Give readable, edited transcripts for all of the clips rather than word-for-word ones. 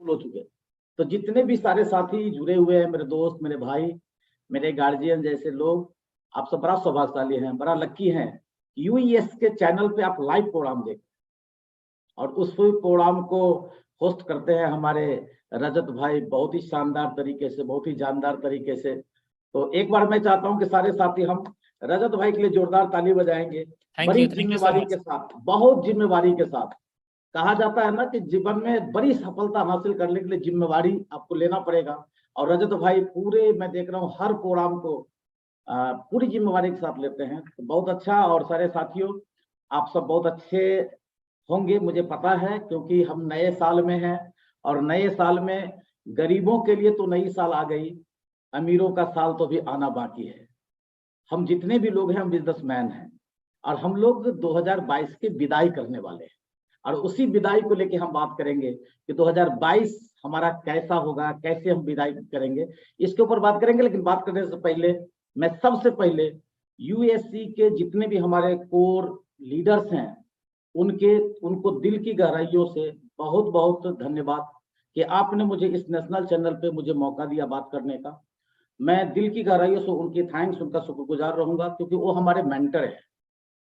हो चुके। तो जितने भी सारे साथी जुड़े हुए हैं, मेरे दोस्त, मेरे भाई, मेरे गार्जियन जैसे लोग, आप सब बड़ा सौभाग्यशाली हैं, बड़ा लक्की हैं। यूईएस के चैनल पे आप लाइव प्रोग्राम देख, और उस प्रोग्राम को होस्ट करते हैं हमारे रजत भाई बहुत ही शानदार तरीके से, बहुत ही जानदार तरीके से। तो एक बार मैं चाहता हूं कि सारे साथी हम रजत भाई के लिए जोरदार ताली बजाएंगे, बड़ी थैंक यू जिम्मेवारी के साथ, बहुत जिम्मेवारी के साथ। कहा जाता है ना कि जीवन में बड़ी सफलता हासिल करने के लिए जिम्मेवारी आपको लेना पड़ेगा, और रजत भाई पूरे, मैं देख रहा हूँ हर प्रोग्राम को पूरी जिम्मेवारी के साथ लेते हैं। तो बहुत अच्छा। और सारे साथियों, आप सब बहुत अच्छे होंगे मुझे पता है, क्योंकि हम नए साल में हैं, और नए साल में गरीबों के लिए तो नई साल आ गई, अमीरों का साल तो भी आना बाकी है। हम जितने भी लोग हैं, हम बिजनेसमैन हैं, और हम लोग 2022 की विदाई करने वाले हैं, और उसी विदाई को लेके हम बात करेंगे कि 2022 हमारा कैसा होगा, कैसे हम विदाई करेंगे, इसके ऊपर बात करेंगे। लेकिन बात करने से पहले मैं सबसे पहले यूएससी के जितने भी हमारे कोर लीडर्स हैं, उनको दिल की गहराइयों से बहुत बहुत धन्यवाद कि आपने मुझे इस नेशनल चैनल पे मुझे मौका दिया बात करने का। मैं दिल की गहराइयों से उनकी थैंक्स, उनका शुक्रगुजार रहूंगा, क्योंकि वो हमारे मेंटर है,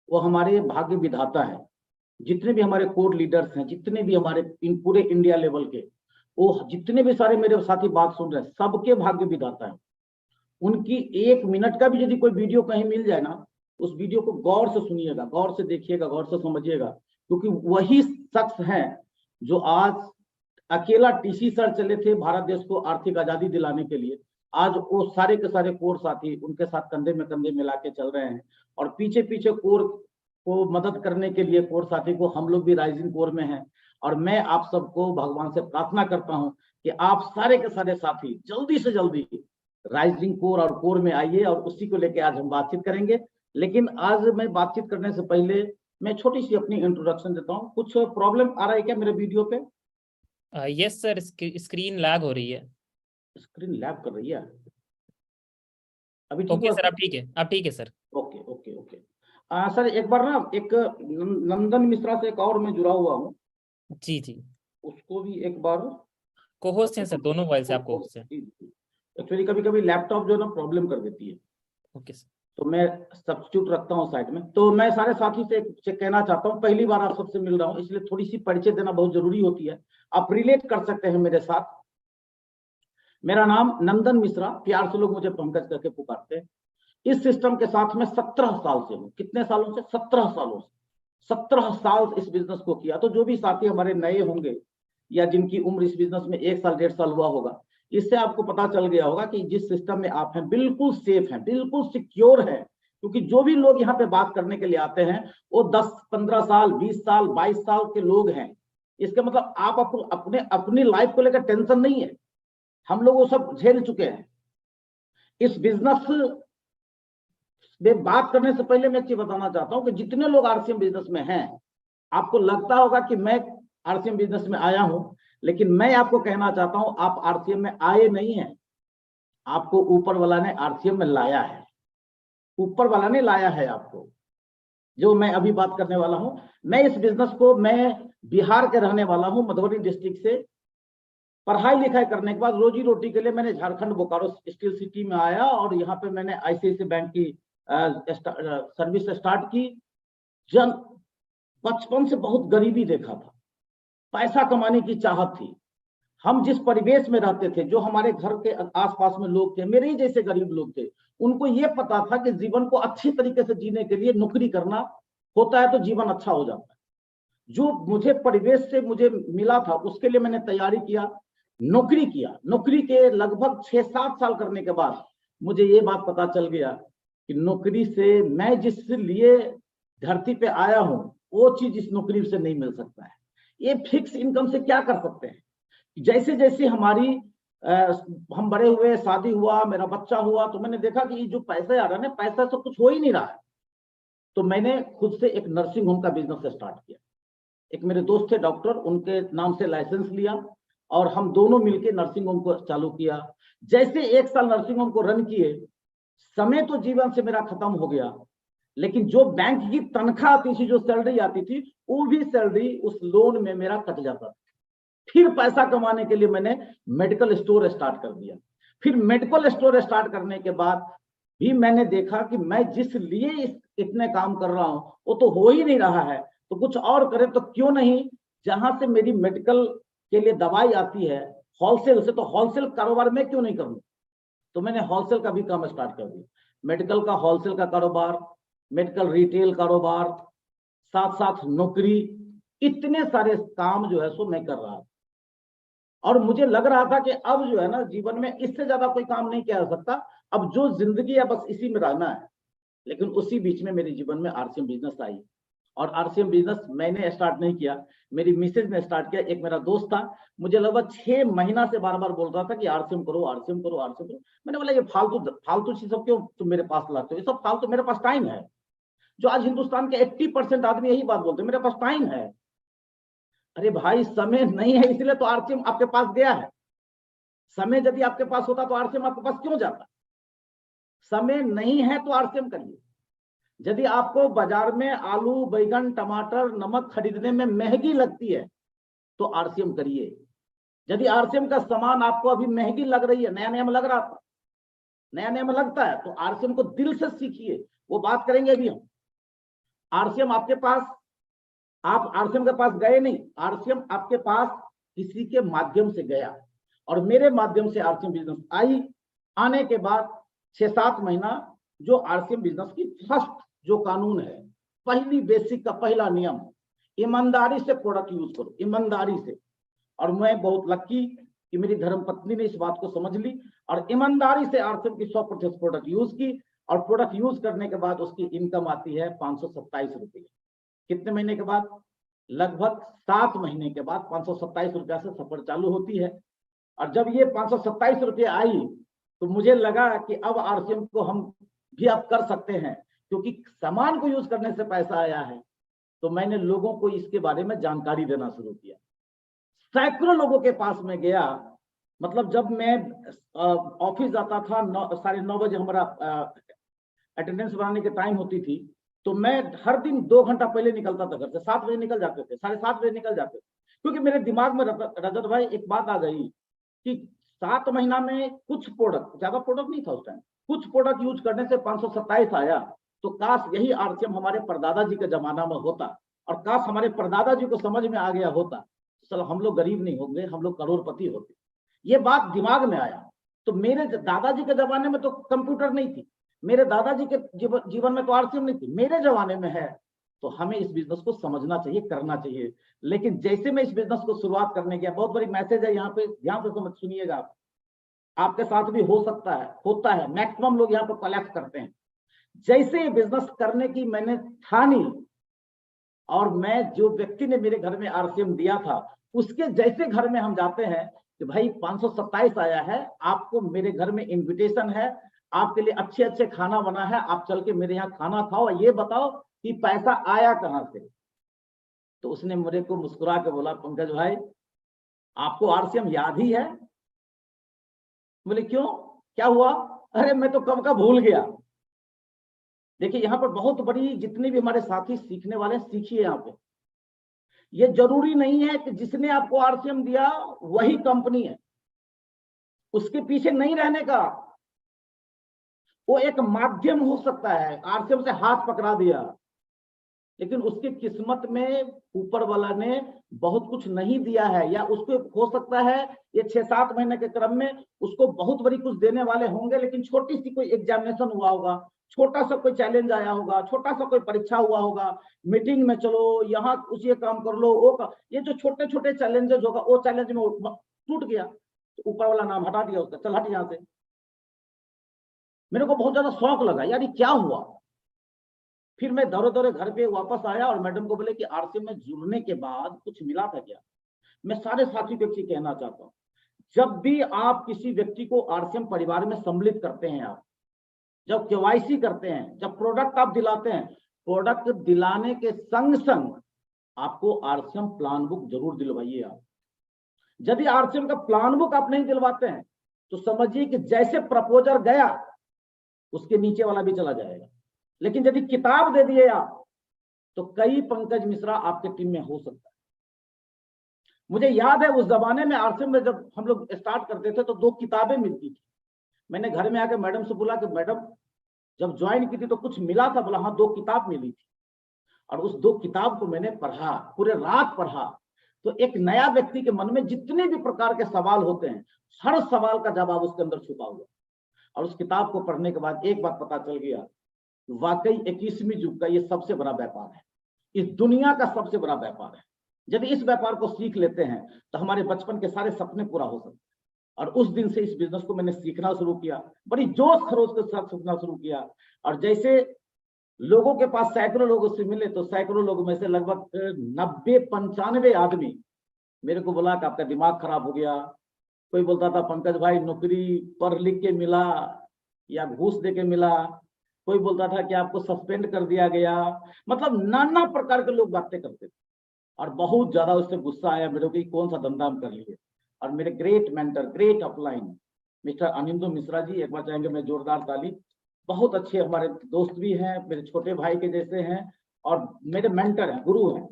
वो हमारे भाग्य विधाता है। जितने भी हमारे कोर लीडर्स हैं, जितने भी हमारे पूरे इंडिया लेवल के, वो जितने भी सारे मेरे साथी बात सुन रहे हैं, सबके भाग्य विधाता है। उनकी 1 मिनट का भी यदि कोई वीडियो कहीं मिल जाए ना, उस वीडियो को गौर से सुनिएगा, गौर से देखिएगा, गौर से समझिएगा, क्योंकि वही शख्स हैं जो आज अकेला टीसी सर चले थे भारत देश को आर्थिक आजादी दिलाने के लिए। आज वो सारे के सारे कोर साथी उनके साथ कंधे में कंधे मिला के चल रहे हैं, और पीछे पीछे कोर को मदद करने के लिए, कोर साथी को, हम लोग भी राइजिंग कोर में हैं। और मैं आप सबको भगवान से प्रार्थना करता हूं कि आप सारे के सारे साथी जल्दी से जल्दी राइजिंग कोर और कोर में आइए, और उसी को लेकर आज हम बातचीत करेंगे। लेकिन आज मैं बातचीत करने से पहले मैं छोटी सी अपनी इंट्रोडक्शन देता हूँ। कुछ प्रॉब्लम आ रहा है क्या मेरे वीडियो पे? यस सर, स्क्रीन लैग हो रही है। स्क्रीन लैग कर रही है अभी? ठीक ओके है सर, अब ठीक है, अब ठीक है sir. Okay okay okay. Sir एक बार ना, एक नंदन मिश्रा से एक और मैं जुड़ा हुआ हूँ, जी जी, उसको भी एक बार को होस्ट हैं सर, दोनों मोबाइल से आपको होस्ट हैं। एक्चुअली कभी कभी लैपटॉप जो है ना प्रॉब्लम कर देती है, ओके सर। तो मैं सब्स्टिट्यूट रखता हूँ साइड में। तो मैं सारे साथी से कहना चाहता हूँ, पहली बार आप सबसे मिल रहा हूँ, इसलिए थोड़ी सी परिचय देना बहुत जरूरी होती है। आप रिलेट कर सकते हैं मेरे साथ। मेरा नाम नंदन मिश्रा, प्यार से लोग मुझे पंकज करके पुकारते हैं। इस सिस्टम के साथ में 17 साल से हूँ। कितने सालों से? 17 सालों से। 17 साल इस बिजनेस को किया। तो जो भी साथी हमारे नए होंगे, या जिनकी उम्र इस बिजनेस में 1 साल 1.5 साल हुआ होगा, इससे आपको पता चल गया होगा कि जिस सिस्टम में आप हैं बिल्कुल सेफ हैं, बिल्कुल सिक्योर है। क्योंकि जो भी लोग यहाँ पे बात करने के लिए आते हैं, वो 10 15 साल 20 साल 22 साल के लोग हैं। इसका मतलब आप अपनी लाइफ को लेकर टेंशन नहीं है। हम लोग वो सब झेल चुके हैं। इस बिजनेस में बात करने से पहले मैं एक चीज बताना चाहता हूं कि जितने लोग आरसीएम बिजनेस में हैं, आपको लगता होगा कि मैं आरसीएम बिजनेस में आया हूं, लेकिन मैं आपको कहना चाहता हूं, आप आरसीएम में आए नहीं हैं, आपको ऊपर वाला ने आरसीएम में लाया है। ऊपर वाला ने लाया है आपको। जो मैं अभी बात करने वाला हूं, मैं इस बिजनेस को, मैं बिहार के रहने वाला हूं, मधुबनी डिस्ट्रिक्ट से। पढ़ाई लिखाई करने के बाद रोजी रोटी के लिए मैंने झारखंड बोकारो स्टील सिटी में आया, और यहाँ पे मैंने आईसीआईसीआई बैंक की सर्विस स्टार्ट की। जन बचपन से बहुत गरीबी देखा था, पैसा कमाने की चाहत थी। हम जिस परिवेश में रहते थे, जो हमारे घर के आसपास में लोग थे, मेरे ही जैसे गरीब लोग थे, उनको ये पता था कि जीवन को अच्छी तरीके से जीने के लिए नौकरी करना होता है, तो जीवन अच्छा हो जाता है। जो मुझे परिवेश से मुझे मिला था, उसके लिए मैंने तैयारी किया, नौकरी किया। नौकरी के लगभग 6-7 साल करने के बाद मुझे ये बात पता चल गया कि नौकरी से, मैं जिस लिए धरती पे आया हूं, वो चीज इस नौकरी से नहीं मिल सकता है। ये फिक्स इनकम से क्या कर सकते हैं? जैसे जैसे हमारी हम बड़े हुए, शादी हुआ, मेरा बच्चा हुआ, तो मैंने देखा कि जो पैसे आ रहा है ना, पैसा से कुछ हो ही नहीं रहा है। तो मैंने खुद से एक नर्सिंग होम का बिजनेस स्टार्ट किया। एक मेरे दोस्त थे डॉक्टर, उनके नाम से लाइसेंस लिया, और हम दोनों मिलकर नर्सिंग होम को चालू किया। जैसे 1 साल नर्सिंग होम को रन किए, समय तो जीवन से मेरा खत्म हो गया, लेकिन जो बैंक की तनख्वाह आती थी, जो सैलरी आती थी, वो भी सैलरी उस लोन में मेरा कट जाता था। फिर पैसा कमाने के लिए मैंने मेडिकल स्टोर स्टार्ट कर दिया। फिर मेडिकल स्टोर स्टार्ट करने के बाद भी मैंने देखा कि मैं जिस लिए इतने काम कर रहा हूं वो तो हो ही नहीं रहा है, तो कुछ और करें। तो क्यों नहीं, जहां से मेरी मेडिकल के लिए दवाई आती है होलसेल से, तो होलसेल कारोबार में क्यों नहीं करूं। तो मैंने होलसेल का भी काम स्टार्ट कर दिया, मेडिकल का होलसेल का कारोबार, मेडिकल रिटेल कारोबार, साथ साथ नौकरी, इतने सारे काम जो है सो मैं कर रहा था। और मुझे लग रहा था कि अब जो है ना जीवन में इससे ज्यादा कोई काम नहीं किया जा सकता, अब जो जिंदगी है बस इसी में रहना है। लेकिन उसी बीच में मेरे जीवन में आरसीएम बिजनेस आई, और आरसीएम बिजनेस मैंने स्टार्ट नहीं किया, मेरी मिसेज ने स्टार्ट किया। एक मेरा दोस्त था, मुझे लगभग 6 महीना से बार बार बोल रहा था कि आरसीएम करो, आरसीएम करो, आरसीएम करो। मैंने बोला ये फालतू फालतू चीज सब क्यों तुम मेरे पास लाते हो, ये सब फालतू, मेरे पास टाइम है। जो आज हिंदुस्तान के 80% आदमी यही बात बोलते हैं, मेरे पास टाइम है। अरे भाई समय नहीं है इसलिए तो आरसीएम आपके पास गया है। समय यदि आपके पास होता तो आरसीएम आपके पास क्यों जाता। समय नहीं है तो आरसीएम करिए। यदि आपको बाजार में आलू, बैगन, टमाटर, नमक खरीदने में महंगी लगती है तो आरसीएम करिए। यदि आरसीएम का सामान आपको अभी महंगी लग रही है, नया नया में लग रहा था, नया नया में लगता है, तो आरसीएम को दिल से सीखिए। वो बात करेंगे अभी हम। आरसीएम आपके पास, आप आरसीएम के पास गए नहीं, आरसीएम आपके पास किसी के माध्यम से गया, और मेरे माध्यम से आरसीएम बिजनेस आई। आने के बाद 6-7 महीना जो आरसीएम बिजनेस की फर्स्ट जो कानून है, पहली बेसिक का पहला नियम, ईमानदारी से प्रोडक्ट यूज करो, ईमानदारी से। और मैं बहुत लक्की कि मेरी धर्मपत्नी ने इस बात को समझ ली और ईमानदारी से आरसीएम की 100% प्रोडक्ट यूज की। और प्रोडक्ट यूज करने के बाद उसकी इनकम आती है 527 रुपये। कितने महीने के बाद? लगभग 7 महीने के बाद 527 रुपया से सफर चालू होती है। और जब ये 527 रुपये आई तो मुझे लगा कि अब आरसीएम को हम भी अब कर सकते हैं, क्योंकि सामान को यूज करने से पैसा आया है। तो मैंने लोगों को इसके बारे में जानकारी देना शुरू किया, सैकड़ों लोगों के पास में गया। मतलब जब मैं ऑफिस जाता था 9:30 बजे हमारा अटेंडेंस बनाने की टाइम होती थी, तो मैं हर दिन 2 घंटा पहले निकलता था घर से। 7 बजे निकल जाते थे, 7:30 बजे निकल जाते थे, क्योंकि मेरे दिमाग में रजत भाई एक बात आ गई कि 7 महीना में कुछ प्रोडक्ट, ज्यादा प्रोडक्ट नहीं था उस टाइम, कुछ प्रोडक्ट यूज करने से 527 आया। तो काश यही आरसीएम हमारे परदादा जी के जमाना में होता, और काश हमारे परदादा जी को समझ में आ गया होता, चलो हम लोग गरीब नहीं होंगे, हम लोग करोड़पति होते। ये बात दिमाग में आया। तो मेरे दादाजी के जमाने में तो कंप्यूटर नहीं थी, मेरे दादाजी के जीवन में तो आरसीएम नहीं थी, मेरे जमाने में है। तो हमें इस बिजनेस को समझना चाहिए, करना चाहिए। लेकिन जैसे मैं इस बिजनेस को शुरुआत करने गया, बहुत बड़ी मैसेज है यहाँ पे, ध्यान से समझ सुनिएगा। आपके साथ भी हो सकता है, होता है, मैक्सिमम लोग यहाँ पे कलेक्ट करते हैं। जैसे ये बिजनेस करने की मैंने ठानी, और मैं जो व्यक्ति ने मेरे घर में आरसीएम दिया था उसके जैसे घर में हम जाते हैं कि भाई 527 आया है, आपको मेरे घर में इनविटेशन है, आपके लिए अच्छे अच्छे खाना बना है, आप चल के मेरे यहाँ खाना खाओ, ये बताओ कि पैसा आया कहां से। तो उसने मेरे को मुस्कुरा के बोला, पंकज भाई आपको आरसीएम याद ही है? बोले क्यों, क्या हुआ? अरे मैं तो कब का भूल गया। देखिए यहाँ पर बहुत बड़ी, जितने भी हमारे साथी सीखने वाले सीखिए यहाँ पे। ये जरूरी नहीं है कि जिसने आपको आरसीएम दिया वही कंपनी है, उसके पीछे नहीं रहने का। वो एक माध्यम हो सकता है, आरसीएम से हाथ पकड़ा दिया, लेकिन उसकी किस्मत में ऊपर वाला ने बहुत कुछ नहीं दिया है, या उसको हो सकता है ये 6-7 महीने के क्रम में उसको बहुत बड़ी कुछ देने वाले होंगे, लेकिन छोटी सी कोई एग्जामिनेशन हुआ होगा, छोटा सा कोई चैलेंज आया होगा, छोटा सा कोई परीक्षा हुआ होगा, मीटिंग में चलो यहाँ उस ये काम कर लो, वो ये जो छोटे छोटे चैलेंजेस होगा, वो चैलेंज में टूट गया, तो ऊपर वाला नाम हटा दिया उसका, चल हट यहाँ से। मेरे को बहुत ज्यादा शौक लगा यार ये क्या हुआ। फिर मैं दौरे दौरे घर पे वापस आया और मैडम को बोले कि आरसीएम में जुड़ने के बाद कुछ मिला था क्या। मैं सारे साथी व्यक्ति कहना चाहता हूँ, जब भी आप किसी व्यक्ति को आरसीएम परिवार में सम्मिलित करते हैं, आप जब केवाईसी करते हैं, जब प्रोडक्ट आप दिलाते हैं, प्रोडक्ट दिलाने के संग संग आपको आरसीएम प्लान बुक जरूर दिलवाइए आप। यदि आरसीएम का प्लान बुक आप नहीं दिलवाते हैं तो समझिए कि जैसे प्रपोजर गया उसके नीचे वाला भी चला जाएगा। लेकिन यदि किताब दे दिए आप तो कई पंकज मिश्रा आपके टीम में हो सकता है। मुझे याद है उस जमाने में आरसीएम में जब हम लोग स्टार्ट करते थे तो 2 किताबें मिलती थी। मैंने घर में आकर मैडम से बोला कि मैडम जब ज्वाइन की थी तो कुछ मिला था? बोला हाँ 2 किताब मिली थी। और उस 2 किताब को मैंने पढ़ा, पूरे रात पढ़ा। तो एक नया व्यक्ति के मन में जितने भी प्रकार के सवाल होते हैं, हर सवाल का जवाब उसके अंदर छुपा हुआ। और उस किताब को पढ़ने के बाद एक बात पता चल गया, वाकई 21वीं युग का ये सबसे बड़ा व्यापार है, इस दुनिया का सबसे बड़ा व्यापार है। यदि इस व्यापार को सीख लेते हैं तो हमारे बचपन के सारे सपने पूरा हो सकते हैं। और उस दिन से इस बिजनेस को मैंने सीखना शुरू किया, बड़ी जोश खरोश के साथ सीखना शुरू किया। और जैसे लोगों के पास सैकड़ों लोगों से मिले तो सैकड़ों लोगों में से लगभग 90-95 आदमी मेरे को बोला कि आपका दिमाग खराब हो गया। कोई बोलता था पंकज भाई नौकरी पढ़ लिख के मिला या घूस दे के मिला। कोई बोलता था कि आपको सस्पेंड कर दिया गया। मतलब नाना प्रकार के लोग बातें करते थे। और बहुत ज्यादा उससे गुस्सा आया मेरे को, कौन सा धंधा हम कर लिए। और मेरे great mentor, great upline mister Anindu Mishra ji, एक बार चाहेंगे मैं जोरदार ताली। बहुत अच्छे हमारे दोस्त भी हैं, मेरे छोटे भाई के जैसे हैं और मेरे मेंटर हैं, गुरु हैं।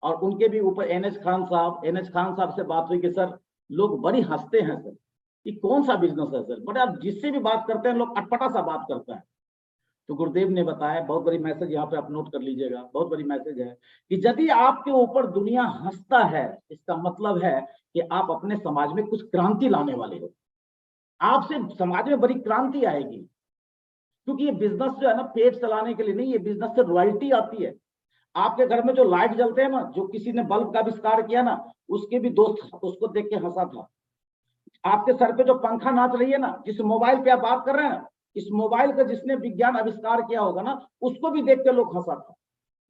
और उनके भी ऊपर NH खान साहब से बात हुई कि सर लोग बड़ी हंसते हैं सर, ये कौन सा बिजनेस है सर, बट आप जिससे भी बात करते हैं लोग अटपटा सा बात करता है। तो गुरुदेव ने बताया, बहुत बड़ी मैसेज यहाँ पे आप नोट कर लीजिएगा, बहुत बड़ी मैसेज है कि यदि आपके ऊपर दुनिया हंसता है इसका मतलब है कि आप अपने समाज में कुछ क्रांति लाने वाले हो। आपसे समाज में बड़ी क्रांति आएगी, क्योंकि ये बिजनेस जो है ना पेट चलाने के लिए नहीं, ये बिजनेस से रॉयल्टी आती है। आपके घर में जो लाइट जलते हैं ना, जो किसी ने बल्ब का आविष्कार किया ना, उसके भी दोस्त उसको देख के हंसा था। आपके सर पे जो पंखा नाच रही है ना, जिस मोबाइल पे आप बात कर रहे हैं ना, इस मोबाइल का जिसने विज्ञान आविष्कार किया होगा ना, उसको भी देख के लोग हंसा था।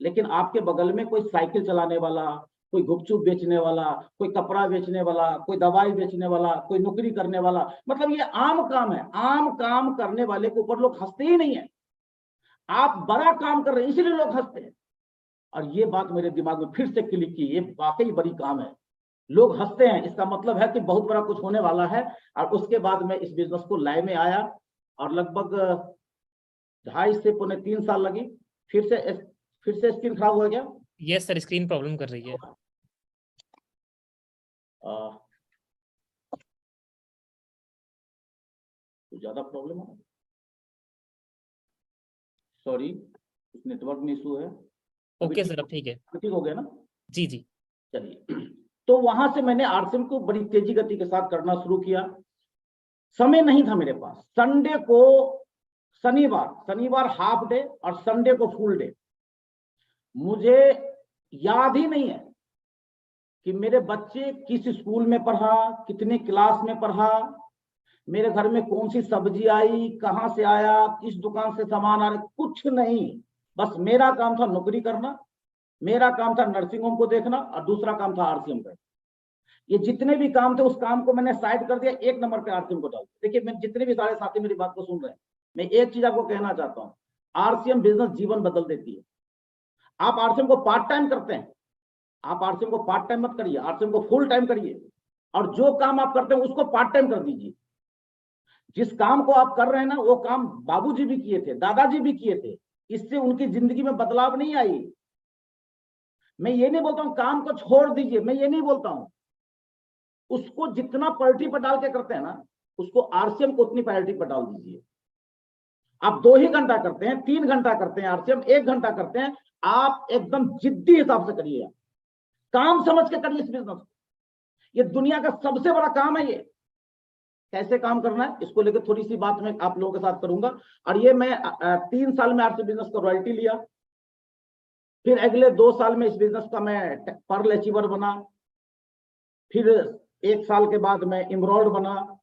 लेकिन आपके बगल में कोई साइकिल चलाने वाला, कोई गुपचुप बेचने वाला, कोई कपड़ा बेचने वाला, कोई दवाई बेचने वाला, कोई नौकरी करने वाला, मतलब ये आम काम है। आम काम करने वाले के ऊपर लोग हंसते ही नहीं है। आप बड़ा काम कर रहे हैं इसलिए लोग हंसते हैं। और ये बात मेरे दिमाग में फिर से क्लिक की, ये वाकई बड़ी काम है। लोग हंसते हैं इसका मतलब है कि बहुत बड़ा कुछ होने वाला है। और उसके बाद मैं इस बिजनेस को लाए में आया और लगभग 2.5 से पौने 3 साल लगी। फिर से स्क्रीन खराब हो गया। यस सर, स्क्रीन प्रॉब्लम कर रही है। तो ज्यादा प्रॉब्लम है, सॉरी, नेटवर्क में इशू है। ओके सर, अब ठीक है, ठीक हो गया ना? जी जी। चलिए, तो वहां से मैंने आरसीएम को बड़ी तेजी गति के साथ करना शुरू किया। समय नहीं था मेरे पास। संडे को, शनिवार हाफ डे और संडे को फुल डे। मुझे याद ही नहीं है कि मेरे बच्चे किस स्कूल में पढ़ा, कितने क्लास में पढ़ा, मेरे घर में कौन सी सब्जी आई, कहां से आया, किस दुकान से सामान आ रहा, कुछ नहीं। बस मेरा काम था नौकरी करना, मेरा काम था नर्सिंग होम को देखना और दूसरा काम था आरसीएम का। ये जितने भी काम थे उस काम को मैंने साइड कर दिया, एक नंबर पे आरसीएम को डाल दिया। देखिए, मैं जितने भी सारे साथी मेरी बात को सुन रहे हैं, मैं एक चीज आपको कहना चाहता हूँ, आरसीएम बिजनेस जीवन बदल देती है। आप आरसीएम को पार्ट टाइम करते हैं, आप आरसीएम को पार्ट टाइम मत करिए, आरसीएम को फुल टाइम करिए। और जो काम आप करते हैं उसको पार्ट टाइम कर दीजिए। जिस काम को आप कर रहे हैं ना, वो काम बाबूजी भी किए थे, दादाजी भी किए थे, इससे उनकी जिंदगी में बदलाव नहीं आई। मैं ये नहीं बोलता हूं काम को छोड़ दीजिए, मैं ये नहीं बोलता हूं। उसको जितना प्रायोरिटी पर डाल के करते हैं ना, उसको आरसीएम को उतनी प्रायोरिटी पर डाल दीजिए। आप 2 ही घंटा करते हैं, 3 घंटा करते हैं आरसीएम, 1 घंटा करते हैं, आप एकदम जिद्दी हिसाब से करिए, काम समझ के करिए इस बिजनेस को। ये दुनिया का सबसे बड़ा काम है। ये कैसे काम करना है इसको लेकर थोड़ी सी बात मैं आप लोगों के साथ करूंगा। और ये मैं 3 साल में आरसीएम बिजनेस का रॉयल्टी लिया। फिर अगले 2 साल में इस बिजनेस का मैं पर्ल अचीवर बना। फिर 1 साल के बाद मैं इमरॉल्ड बना।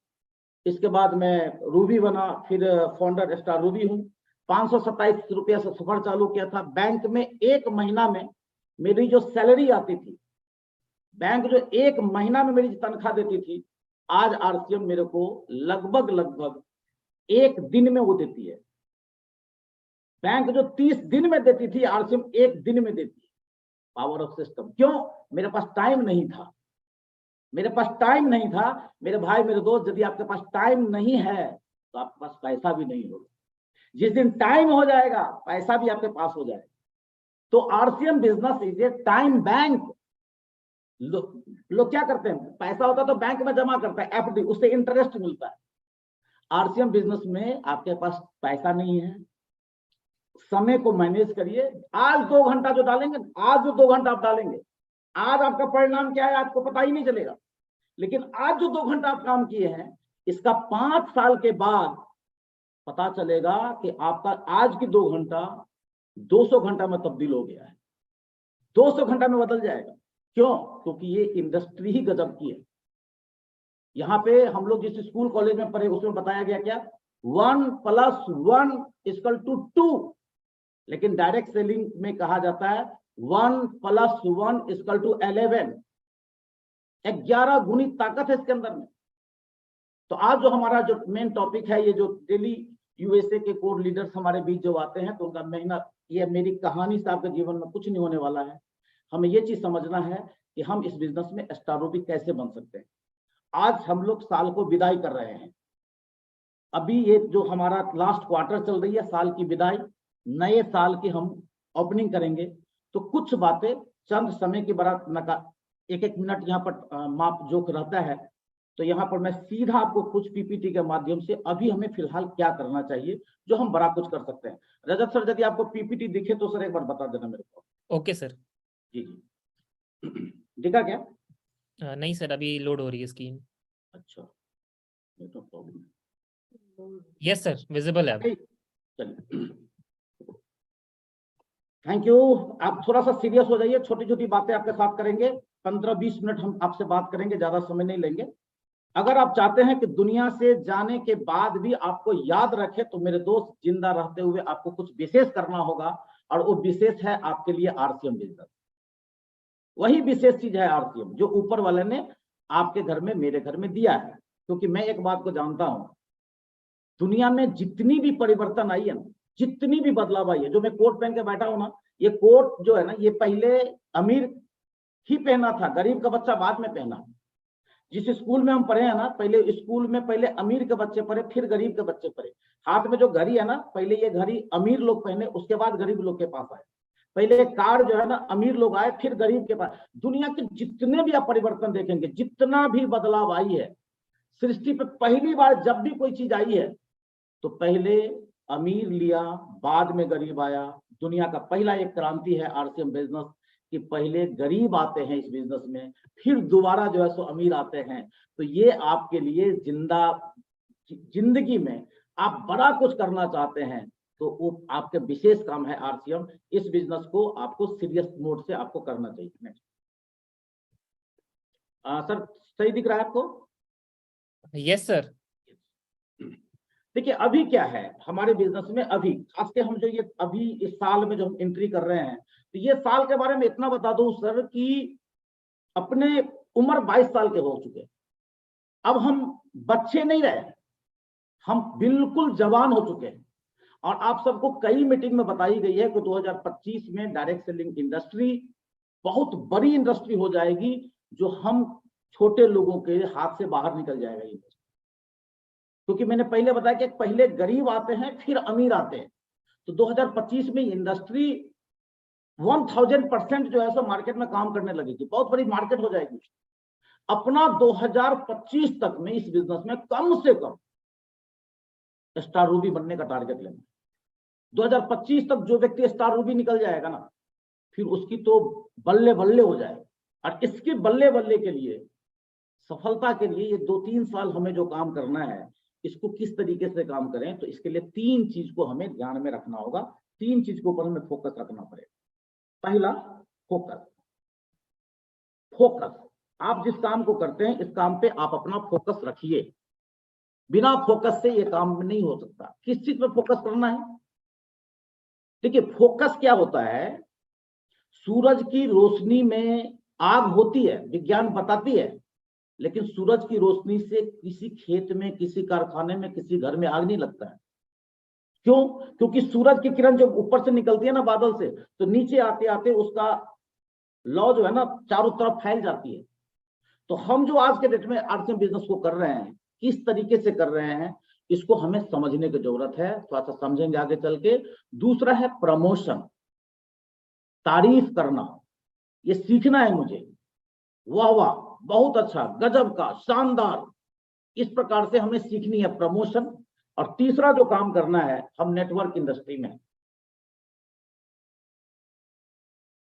इसके बाद मैं रूबी बना, फिर फाउंडर स्टार रूबी हूँ। 527 रुपया से सफर चालू किया था। बैंक में 1 महीना में मेरी जो सैलरी आती थी, बैंक जो 1 महीना में मेरी तनख्वाह देती थी, आज आरसीएम मेरे को लगभग 1 दिन में वो देती है। बैंक जो 30 दिन में देती थी, आरसीएम 1 दिन में देती है। Power of system. क्यों? मेरे पास टाइम नहीं था। मेरे पास टाइम नहीं था। मेरे भाई, मेरे दोस्त, यदि आपके पास टाइम नहीं है तो आपके पास पैसा भी नहीं होगा। जिस दिन टाइम हो जाएगा, पैसा भी आपके पास हो जाएगा। तो RCM business is a time bank. लोग क्या करते हैं, पैसा होता तो बैंक में जमा करता है, एफडी, उससे इंटरेस्ट मिलता है। आरसीएम बिजनेस में आपके पास पैसा नहीं है, समय को मैनेज करिए। आज 2 घंटा जो डालेंगे, आज जो 2 घंटा आप डालेंगे, आज आपका परिणाम क्या है आपको पता ही नहीं चलेगा। लेकिन आज जो 2 घंटा आप काम किए हैं, इसका 5 साल के बाद पता चलेगा कि आपका आज की 2 घंटा 200 घंटा में तब्दील हो गया है, 200 घंटा में बदल जाएगा। क्यों? क्योंकि ये इंडस्ट्री ही गजब की है। यहाँ पे हम लोग जिस स्कूल कॉलेज में पढ़े उसमें बताया गया क्या, 1 + 1 = 2, लेकिन डायरेक्ट सेलिंग में कहा जाता है 1 + 1 = 11। 11 गुनी ताकत है इसके अंदर में। तो आज जो हमारा जो मेन टॉपिक है, ये जो डेली यूएसए के कोर लीडर्स हमारे बीच जो आते हैं, तो उनका मेहनत, ये मेरी कहानी से आपके जीवन में कुछ नहीं होने वाला है। हमें ये चीज समझना है कि हम इस बिजनेस में स्टार रूबी कैसे बन सकते हैं। आज हम लोग साल को विदाई कर रहे हैं। अभी ये जो हमारा लास्ट क्वार्टर चल रही है, साल की विदाई, नए साल की हम ओपनिंग करेंगे। तो कुछ बातें चंद समय की बड़ा एक मिनट यहाँ पर माप जोक रहता है। तो यहाँ पर मैं सीधा आपको कुछ पीपीटी के माध्यम से अभी हमें फिलहाल क्या करना चाहिए, जो हम बड़ा कुछ कर सकते हैं। रजत सर, यदि आपको पीपीटी दिखे तो सर एक बार बता देना मेरे को। Okay sir. जी जी, दिखा क्या? नहीं सर, अभी लोड हो रही है स्क्रीन। अच्छा, ये तो प्रॉब्लम। यस सर, विजिबल है अब। चलिए, थैंक यू। आप थोड़ा सा सीरियस हो जाइए, छोटी छोटी बातें आपके साथ करेंगे। 15-20 मिनट हम आपसे बात करेंगे, ज्यादा समय नहीं लेंगे। अगर आप चाहते हैं कि दुनिया से जाने के बाद भी आपको याद रखे, तो मेरे दोस्त, जिंदा रहते हुए आपको कुछ विशेष करना होगा, और वो विशेष है आपके लिए आरसीएम बिजनेस। वही विशेष चीज है आरसीएम, जो ऊपर वाले ने आपके घर में, मेरे घर में दिया है। क्योंकि मैं एक बात को जानता हूं, दुनिया में जितनी भी परिवर्तन आई है ना, जितनी भी बदलाव आई है, जो मैं कोट पहन के बैठा हूं ना, ये कोट जो है ना, ये पहले अमीर ही पहना था, गरीब का बच्चा बाद में पहना। जिस स्कूल में हम पढ़े हैं ना, पहले स्कूल में पहले अमीर के बच्चे पढ़े, फिर गरीब के बच्चे पढ़े। हाथ में जो घड़ी है ना, पहले ये घड़ी अमीर लोग पहने, उसके बाद गरीब लोग के पास आए। पहले कार जो है ना, अमीर लोग आए, फिर गरीब के पास। दुनिया के जितने भी आप परिवर्तन देखेंगे, जितना भी बदलाव आई है सृष्टि पे, पहली बार जब भी कोई चीज आई है, तो पहले अमीर लिया, बाद में गरीब आया। दुनिया का पहला एक क्रांति है आरसीएम बिजनेस, कि पहले गरीब आते हैं इस बिजनेस में, फिर दोबारा जो है सो अमीर आते हैं। तो ये आपके लिए जिंदगी में आप बड़ा कुछ करना चाहते हैं, तो वो आपके विशेष काम है आरसीएम। इस बिजनेस को आपको सीरियस मोड से आपको करना चाहिए। सर, सही दिख रहा है आपको? Yes sir. देखिए, अभी क्या है हमारे बिजनेस में, अभी खास के हम जो ये अभी इस साल में जो हम एंट्री कर रहे हैं, तो ये साल के बारे में इतना बता दूं सर, कि अपने उम्र 22 साल के हो चुके। अब हम बच्चे नहीं रहे, हम बिल्कुल जवान हो चुके हैं। और आप सबको कई मीटिंग में बताई गई है कि 2025 में डायरेक्ट सेलिंग इंडस्ट्री बहुत बड़ी इंडस्ट्री हो जाएगी, जो हम छोटे लोगों के हाथ से बाहर निकल जाएगा ये। क्योंकि मैंने पहले बताया कि पहले गरीब आते हैं, फिर अमीर आते हैं। तो 2025 में इंडस्ट्री 1000% जो है सो मार्केट में काम करने लगेगी, बहुत बड़ी मार्केट हो जाएगी। अपना 2025 तक में इस बिजनेस में कम से कम स्टार रूबी बनने का टारगेट लेंगे। 2025 तक जो व्यक्ति स्टार रूबी निकल जाएगा ना, फिर उसकी तो बल्ले बल्ले हो जाएगा। और इसके बल्ले बल्ले के लिए, सफलता के लिए, ये 2-3 साल हमें जो काम करना है, इसको किस तरीके से काम करें, तो इसके लिए 3 चीज को हमें ध्यान में रखना होगा। 3 चीज के ऊपर हमें फोकस रखना पड़ेगा। पहला, फोकस। फोकस, आप जिस काम को करते हैं, इस काम पे आप अपना फोकस रखिए। बिना फोकस से ये काम नहीं हो सकता। किस चीज पे फोकस करना है? देखिए, फोकस क्या होता है, सूरज की रोशनी में आग होती है, विज्ञान बताती है, लेकिन सूरज की रोशनी से किसी खेत में, किसी कारखाने में, किसी घर में आग नहीं लगता है। क्यों? क्योंकि सूरज की किरण जब ऊपर से निकलती है ना बादल से, तो नीचे आते आते उसका लौ जो है ना, चारों तरफ फैल जाती है। तो हम जो आज के डेट में आरसीएम बिजनेस को कर रहे हैं, किस तरीके से कर रहे हैं, इसको हमें समझने की जरूरत है। थोड़ा सा समझेंगे आगे चल के। दूसरा है प्रमोशन, तारीफ करना। ये सीखना है मुझे। वाह वाह, बहुत अच्छा, गजब का, शानदार। इस प्रकार से हमें सीखनी है प्रमोशन। और तीसरा जो काम करना है, हम नेटवर्क इंडस्ट्री में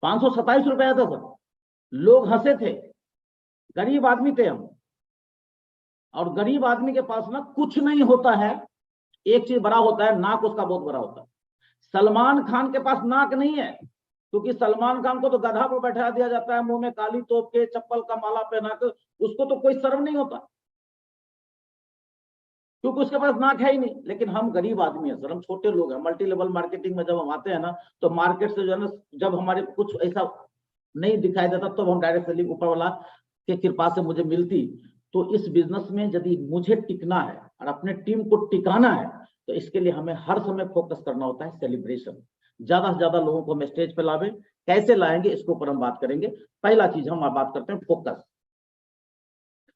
527 रुपया था सर, लोग हंसे थे, गरीब आदमी थे हम। और गरीब आदमी के पास ना कुछ नहीं होता है, एक चीज बड़ा होता है, नाक उसका बहुत बड़ा होता है। सलमान खान के पास नाक नहीं है, क्योंकि सलमान खान को तो गधा पर बैठा दिया जाता है, मुंह में काली तोप के, चप्पल का माला पहना कर, उसको तो कोई शर्म नहीं होता, क्योंकि उसके पास नाक है ही नहीं। लेकिन हम गरीब आदमी है सर, हम छोटे लोग हैं। मल्टी लेवल मार्केटिंग में जब हम आते हैं ना, तो मार्केट से जो है ना, जब हमारे कुछ ऐसा नहीं दिखाई देता, तब हम डायरेक्ट सेलिंग ऊपर वाला के कृपा से मुझे मिलती। तो इस बिजनेस में यदि मुझे टिकना है और अपने टीम को टिकाना है, तो इसके लिए हमें हर समय फोकस करना होता है सेलिब्रेशन। ज्यादा से ज्यादा लोगों को हम स्टेज पे लावे, कैसे लाएंगे इसके ऊपर हम बात करेंगे। पहला चीज हम बात करते हैं फोकस।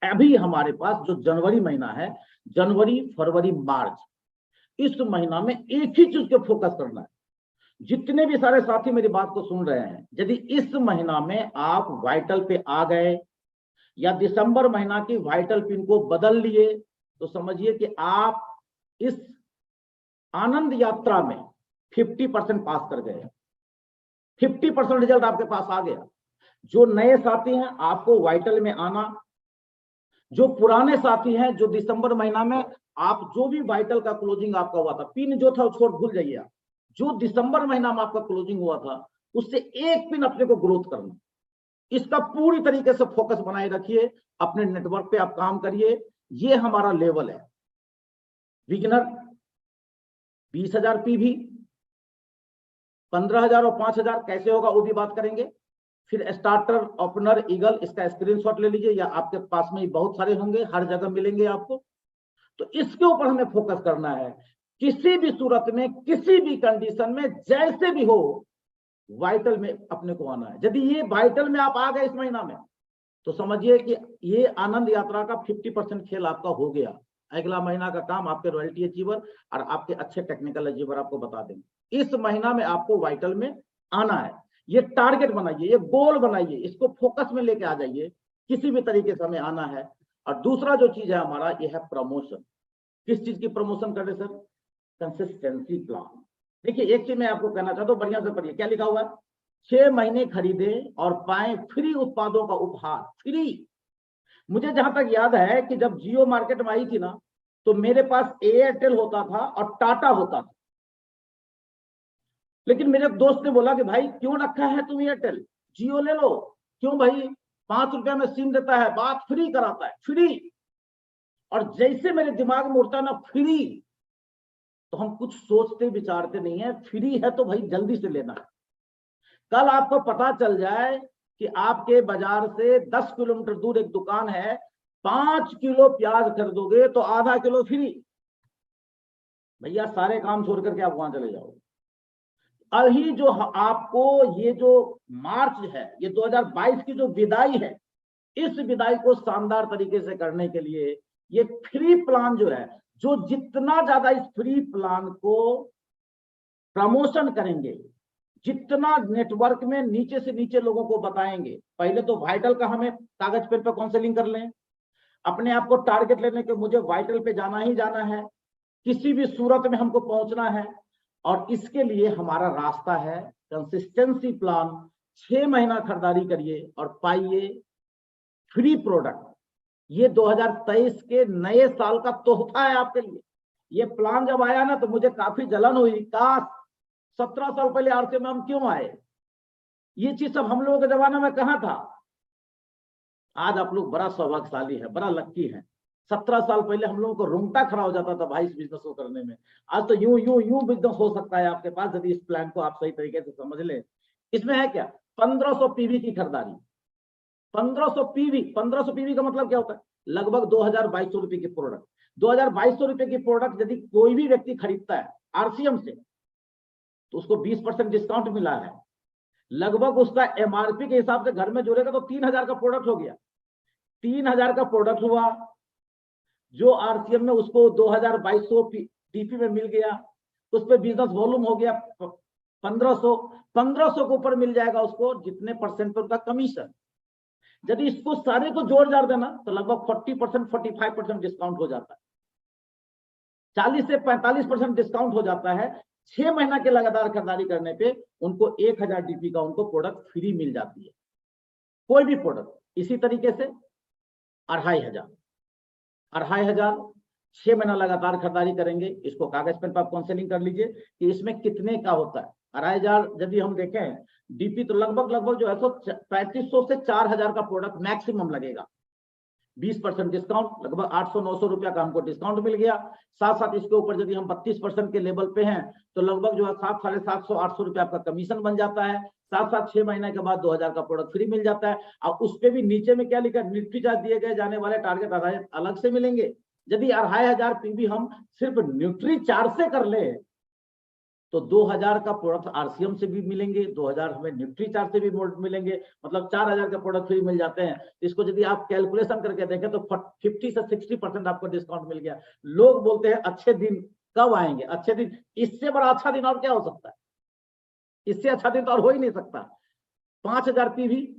अभी हमारे पास जो जनवरी महीना है, जनवरी फरवरी मार्च, इस महीना में एक ही चीज के फोकस करना है। जितने भी सारे साथी मेरी बात को सुन रहे हैं, यदि इस महीना में आप वाइटल पे आ गए या दिसंबर महीना की वाइटल पिन को बदल लिए, तो समझिए कि आप इस आनंद यात्रा में 50% पास कर गए, 50% रिजल्ट आपके पास आ गया। जो नए साथी हैं, आपको वाइटल में आना, जो पुराने साथी हैं, जो दिसंबर महीना में आप जो भी वाइटल का क्लोजिंग आपका हुआ था, पिन जो था छोड़ भूल जाइए आप, जो दिसंबर महीना में आपका क्लोजिंग हुआ था, उससे एक पिन अपने को ग्रोथ करना, इसका पूरी तरीके से फोकस बनाए रखिए। अपने नेटवर्क पे आप काम करिए। ये हमारा लेवल है। बिगिनर 20,000 पीवी, 15,000 और 5,000 कैसे होगा वो भी बात करेंगे। फिर स्टार्टर, ओपनर, ईगल, इसका स्क्रीनशॉट ले लीजिए, या आपके पास में ही बहुत सारे होंगे, हर जगह मिलेंगे आपको। तो इसके ऊपर हमें फोकस करना है। किसी भी सूरत में, किसी भी कंडीशन में, जैसे भी हो, वाइटल में अपने को आना है। यदि ये वाइटल में आप आ गए इस महीना में, तो समझिए कि ये आनंद यात्रा का 50% खेल आपका हो गया। अगला महीना का काम आपके रॉयल्टी अचीवर और आपके अच्छे टेक्निकल अचीवर आपको बता देंगे। इस महीना में आपको वाइटल में आना है। ये टारगेट बनाइए, ये गोल बनाइए, इसको फोकस में लेके आ जाइए। किसी भी तरीके से हमें आना है। और दूसरा जो चीज है हमारा, ये है प्रमोशन। किस चीज की प्रमोशन कर रहे सर? Consistency plan. देखिए, एक चीज मैं आपको कहना चाहता हूँ, बढ़िया से पढ़िए, क्या लिखा हुआ है? 6 महीने खरीदे और पाए फ्री उत्पादों का उपहार। फ्री। मुझे जहां तक याद है कि जब जियो मार्केट में आई थी ना, तो मेरे पास एयरटेल होता था और टाटा होता था। लेकिन मेरे दोस्त ने बोला कि भाई क्यों रखा है तुम एयरटेल, जियो ले लो। क्यों भाई? 5 रुपया में सिम देता है, बात फ्री कराता है, फ्री। और जैसे मेरे दिमाग में उठता ना फ्री, तो हम कुछ सोचते विचारते नहीं है। फ्री है तो भाई जल्दी से लेना है। कल आपको पता चल जाए कि आपके बाजार से 10 किलोमीटर दूर एक दुकान है, 5 किलो प्याज खरीदोगे तो आधा किलो फ्री। भैया सारे काम छोड़ करके आप वहां चले जाओगे। अभी जो आपको ये जो मार्च है, ये 2022 की जो विदाई है, इस विदाई को शानदार तरीके से करने के लिए ये फ्री प्लान जो है, जो जितना ज्यादा इस फ्री प्लान को प्रमोशन करेंगे, जितना नेटवर्क में नीचे से नीचे लोगों को बताएंगे। पहले तो वाइटल का हमें कागज पेन पे काउंसलिंग कर लें, अपने आप को टारगेट लेने के, मुझे वाइटल पे जाना ही जाना है, किसी भी सूरत में हमको पहुंचना है। और इसके लिए हमारा रास्ता है कंसिस्टेंसी प्लान। 6 महीना खरीदारी करिए और पाइए फ्री प्रोडक्ट। ये 2023 के नए साल का तोहफा है आपके लिए। ये प्लान जब आया ना, तो मुझे काफी जलन हुई, काश 17 साल पहले आरसी में हम क्यों आए। ये चीज सब हम लोगों के जमाने में कहां था। आज आप लोग बड़ा सौभाग्यशाली है, बड़ा लक्की है। 17 साल पहले हम लोगों को रुंगटा खड़ा हो जाता था भाई इस बिजनेस को करने में। आज तो यूं यूं यूं बिजनेस हो सकता है आपके पास, यदि इस प्लान को आप सही तरीके से समझ लें। इसमें है क्या? 1500 पीवी की खरीदारी। 1500 पीवी, 1500 पीवी का मतलब क्या होता है? लगभग 2200 रुपए की प्रोडक्ट। 2200 रुपए की प्रोडक्ट यदि कोई भी व्यक्ति खरीदता है आरसीएम से, तो उसको 20% डिस्काउंट मिला है। लगभग उसका एमआरपी के हिसाब से घर में जोड़ेगा तो 3000 का प्रोडक्ट हो गया। 3000 का प्रोडक्ट हुआ, जो आरसीएम में उसको 2200 डीपी में मिल गया, उस पर बिजनेस वॉल्यूम हो गया 1500 के ऊपर मिल जाएगा उसको जितने परसेंट पर उसका कमीशन। यदि इसको सारे को जोड़ जाड़ देना तो लगभग 40% 45% डिस्काउंट हो जाता है, 40 से 45% डिस्काउंट हो जाता है। 6 महीना के लगातार खरीदारी करने पे उनको 1000 डीपी का उनको प्रोडक्ट फ्री मिल जाती है, कोई भी प्रोडक्ट। इसी तरीके से 2500 6 महीना लगातार खरीदारी करेंगे। इसको कागज पेन पर आप काउंसलिंग कर लीजिए कि इसमें कितने का होता है। 2500 यदि हम देखें डीपी तो लगभग जो है सो 3500 से 4000 का प्रोडक्ट मैक्सिमम लगेगा। 20% डिस्काउंट, लगभग 800-900 रुपया का हमको डिस्काउंट मिल गया। साथ साथ इसके ऊपर यदि हम 32% के लेवल पे हैं तो लगभग जो है 700-750-800 रुपया आपका कमीशन बन जाता है। साथ साथ 6 महीने के बाद 2000 का प्रोडक्ट फ्री मिल जाता है। और उस पे भी नीचे में क्या लिखा है, न्यूट्री चार्ज दिए गए जाने वाले टारगेट आधारित अलग से मिलेंगे। यदि 2500 पीवी हम सिर्फ न्यूट्री चार्ज से कर ले तो 2000 का प्रोडक्ट आरसीएम से भी मिलेंगे, 2000 हमें न्यूट्री चार्ज से भी मिलेंगे, मतलब 4000 के प्रोडक्ट फ्री मिल जाते हैं। इसको यदि आप कैलकुलेशन करके देखें तो 50 से 60% आपको डिस्काउंट मिल गया। लोग बोलते हैं अच्छे दिन कब आएंगे, अच्छे दिन, इससे बड़ा अच्छा दिन और क्या हो सकता है, इससे अच्छा दिन तो और हो ही नहीं सकता। 5000 पीवी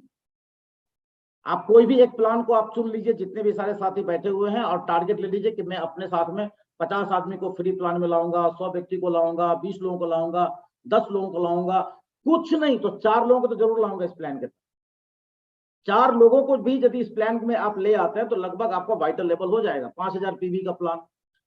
आप कोई भी एक प्लान को आप चुन लीजिए, जितने भी सारे साथी बैठे हुए हैं, और टारगेट ले लीजिए कि मैं अपने साथ में 50 आदमी को फ्री प्लान में लाऊंगा, 100 व्यक्ति को लाऊंगा, 20 लोगों को लाऊंगा, 10 लोगों को लाऊंगा, कुछ नहीं तो 4 लोगों को तो जरूर लाऊंगा इस प्लान के। 4 लोगों को भी यदि इस प्लान में आप ले आते हैं तो लगभग आपका वाइटल लेवल हो जाएगा। 5000 पीवी का प्लान,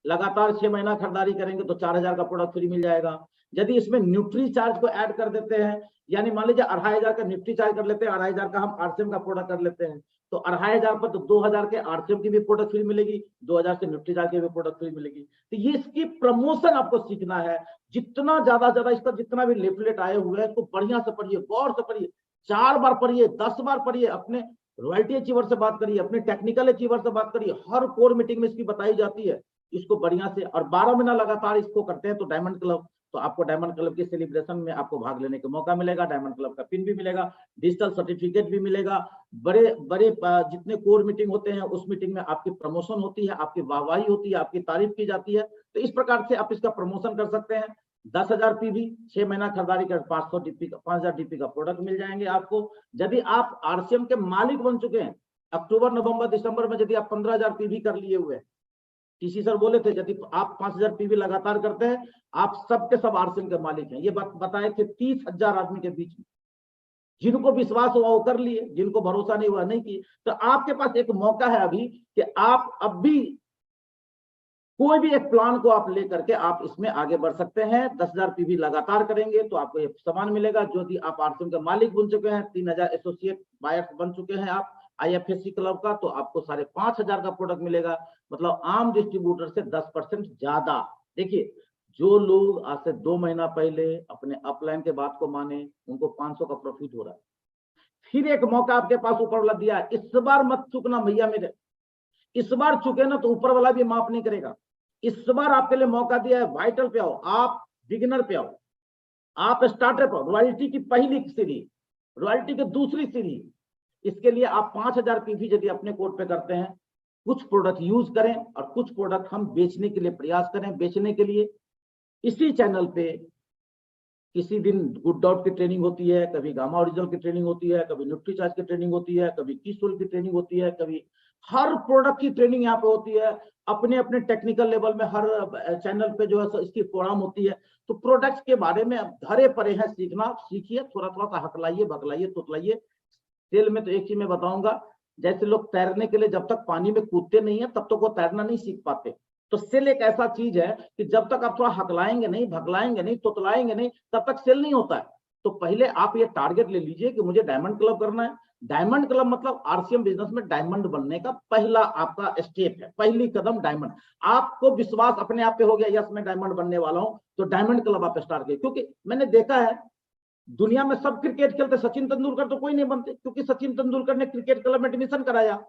लगातार 6 महीना खरीदारी करेंगे तो 4000 का प्रोडक्ट फ्री मिल जाएगा। यदि इसमें न्यूट्री चार्ज को ऐड कर देते हैं, यानी मान लीजिए 2500 का न्यूट्री चार्ज कर लेते हैं, 2500 का हम आरसीएम का प्रोडक्ट कर लेते हैं, तो 2500 पर तो 2000 के आरसीएम की भी प्रोडक्ट फ्री मिलेगी, 2000 से न्यूट्री चार्ज की भी प्रोडक्ट फ्री मिलेगी। तो ये इसकी प्रमोशन आपको सीखना है। जितना ज्यादा इसका जितना भी लिफलेट आए हुए हैं इसको बढ़िया से पढ़िए, गौर से पढ़िए, 4 बार पढ़िए, 10 बार पढ़िए, अपने रॉयल्टी अचीवर से बात करिए, अपने टेक्निकल अचीवर से बात करिए, हर कोर मीटिंग में इसकी बताई जाती है। इसको बढ़िया से, और 12 महीना लगातार इसको करते हैं तो डायमंड क्लब, तो आपको डायमंड क्लब के सेलिब्रेशन में आपको भाग लेने का मौका मिलेगा, डायमंड क्लब का पिन भी मिलेगा, डिजिटल सर्टिफिकेट भी मिलेगा। बड़े बड़े जितने कोर मीटिंग होते हैं उस मीटिंग में आपकी प्रमोशन होती है, आपकी वाहवाही होती है, आपकी तारीफ की जाती है। तो इस प्रकार से आप इसका प्रमोशन कर सकते हैं। 10,000 पीवी, 6 महीना खरीदारी कर 500 डीपी का 5000 डीपी का प्रोडक्ट मिल जाएंगे आपको। यदि आप आरसीएम के मालिक बन चुके हैं, अक्टूबर नवंबर दिसंबर में यदि आप 15,000 पीवी कर लिए हुए हैं, टीसी सर बोले थे यदि आप 5000 पीवी लगातार करते हैं आप सबके सब आरसीएम के मालिक हैं। ये बात बताए थे 30,000 आदमी के बीच में। जिनको विश्वास हुआ वो कर लिए, जिनको भरोसा नहीं हुआ नहीं किए। तो आपके पास एक मौका है अभी कि आप अब भी कोई भी एक प्लान को आप लेकर के आप इसमें आगे बढ़ सकते हैं। 10,000 पीवी लगातार करेंगे तो आपको ये सामान मिलेगा। जो भी आप आरसीएम के मालिक बन चुके हैं, 3000 एसोसिएट बायर्स बन चुके हैं आप आईएफएससी क्लब का, तो आपको 5,500 का प्रोडक्ट मिलेगा, मतलब आम डिस्ट्रीब्यूटर से 10% ज्यादा। देखिए, जो लोग आज से 2 महीना पहले अपने अपलाइन के बात को माने, उनको 500 का प्रॉफिट हो रहा है। फिर एक मौका आपके पास ऊपर वाला दिया है, इस बार मत चुकना भैया मेरे। इस बार चुके ना तो ऊपर वाला भी माफ नहीं करेगा। इस बार आपके लिए मौका दिया है, वाइटल पे आओ, आप बिगिनर पे आओ, आप स्टार्टर पे आओ, रॉयल्टी की पहली सीढ़ी, रॉयल्टी की दूसरी सीढ़ी। इसके लिए आप 5000 पीवी यदि अपने कोड पे करते हैं, कुछ प्रोडक्ट यूज करें और कुछ प्रोडक्ट हम बेचने के लिए प्रयास करें। बेचने के लिए इसी चैनल पे किसी दिन गुड डॉट की ट्रेनिंग होती है, कभी गामा ओरिजिनल की ट्रेनिंग होती है, कभी न्यूट्री चार्ज की ट्रेनिंग होती है, कभी किसोल की ट्रेनिंग होती है, कभी हर प्रोडक्ट की ट्रेनिंग यहाँ पे होती है। अपने अपने टेक्निकल लेवल में हर चैनल पे जो है इसकी फोरम होती है। तो प्रोडक्ट्स के बारे में धरे परे हैं, सीखना सीखिए, थोड़ा थोड़ा सा हकलाइए, बकलाइए, तुतलाइए। तेल में तो एक चीज मैं बताऊंगा, जैसे लोग तैरने के लिए जब तक पानी में कूदते नहीं है तब तक वो तैरना नहीं सीख पाते। तो सेल एक ऐसा चीज है कि जब तक आप थोड़ा हकलाएंगे नहीं, भगलाएंगे नहीं, तुतलाएंगे नहीं, तब तक सेल नहीं होता है। तो पहले आप ये टारगेट ले लीजिए कि मुझे डायमंड क्लब करना है। डायमंड क्लब मतलब आरसीएम बिजनेस में डायमंड बनने का पहला आपका स्टेप है, पहली कदम डायमंड। आपको विश्वास अपने आप पे हो गया, यस मैं डायमंड बनने वाला हूं, तो डायमंड क्लब आप स्टार्ट कीजिए। क्योंकि मैंने देखा है दुनिया में सब क्रिकेट खेलते, सचिन तेंदुलकर तो कोई नहीं बनते, क्योंकि सचिन तेंदुलकर ने क्रिकेट क्लब में एडमिशन कराया।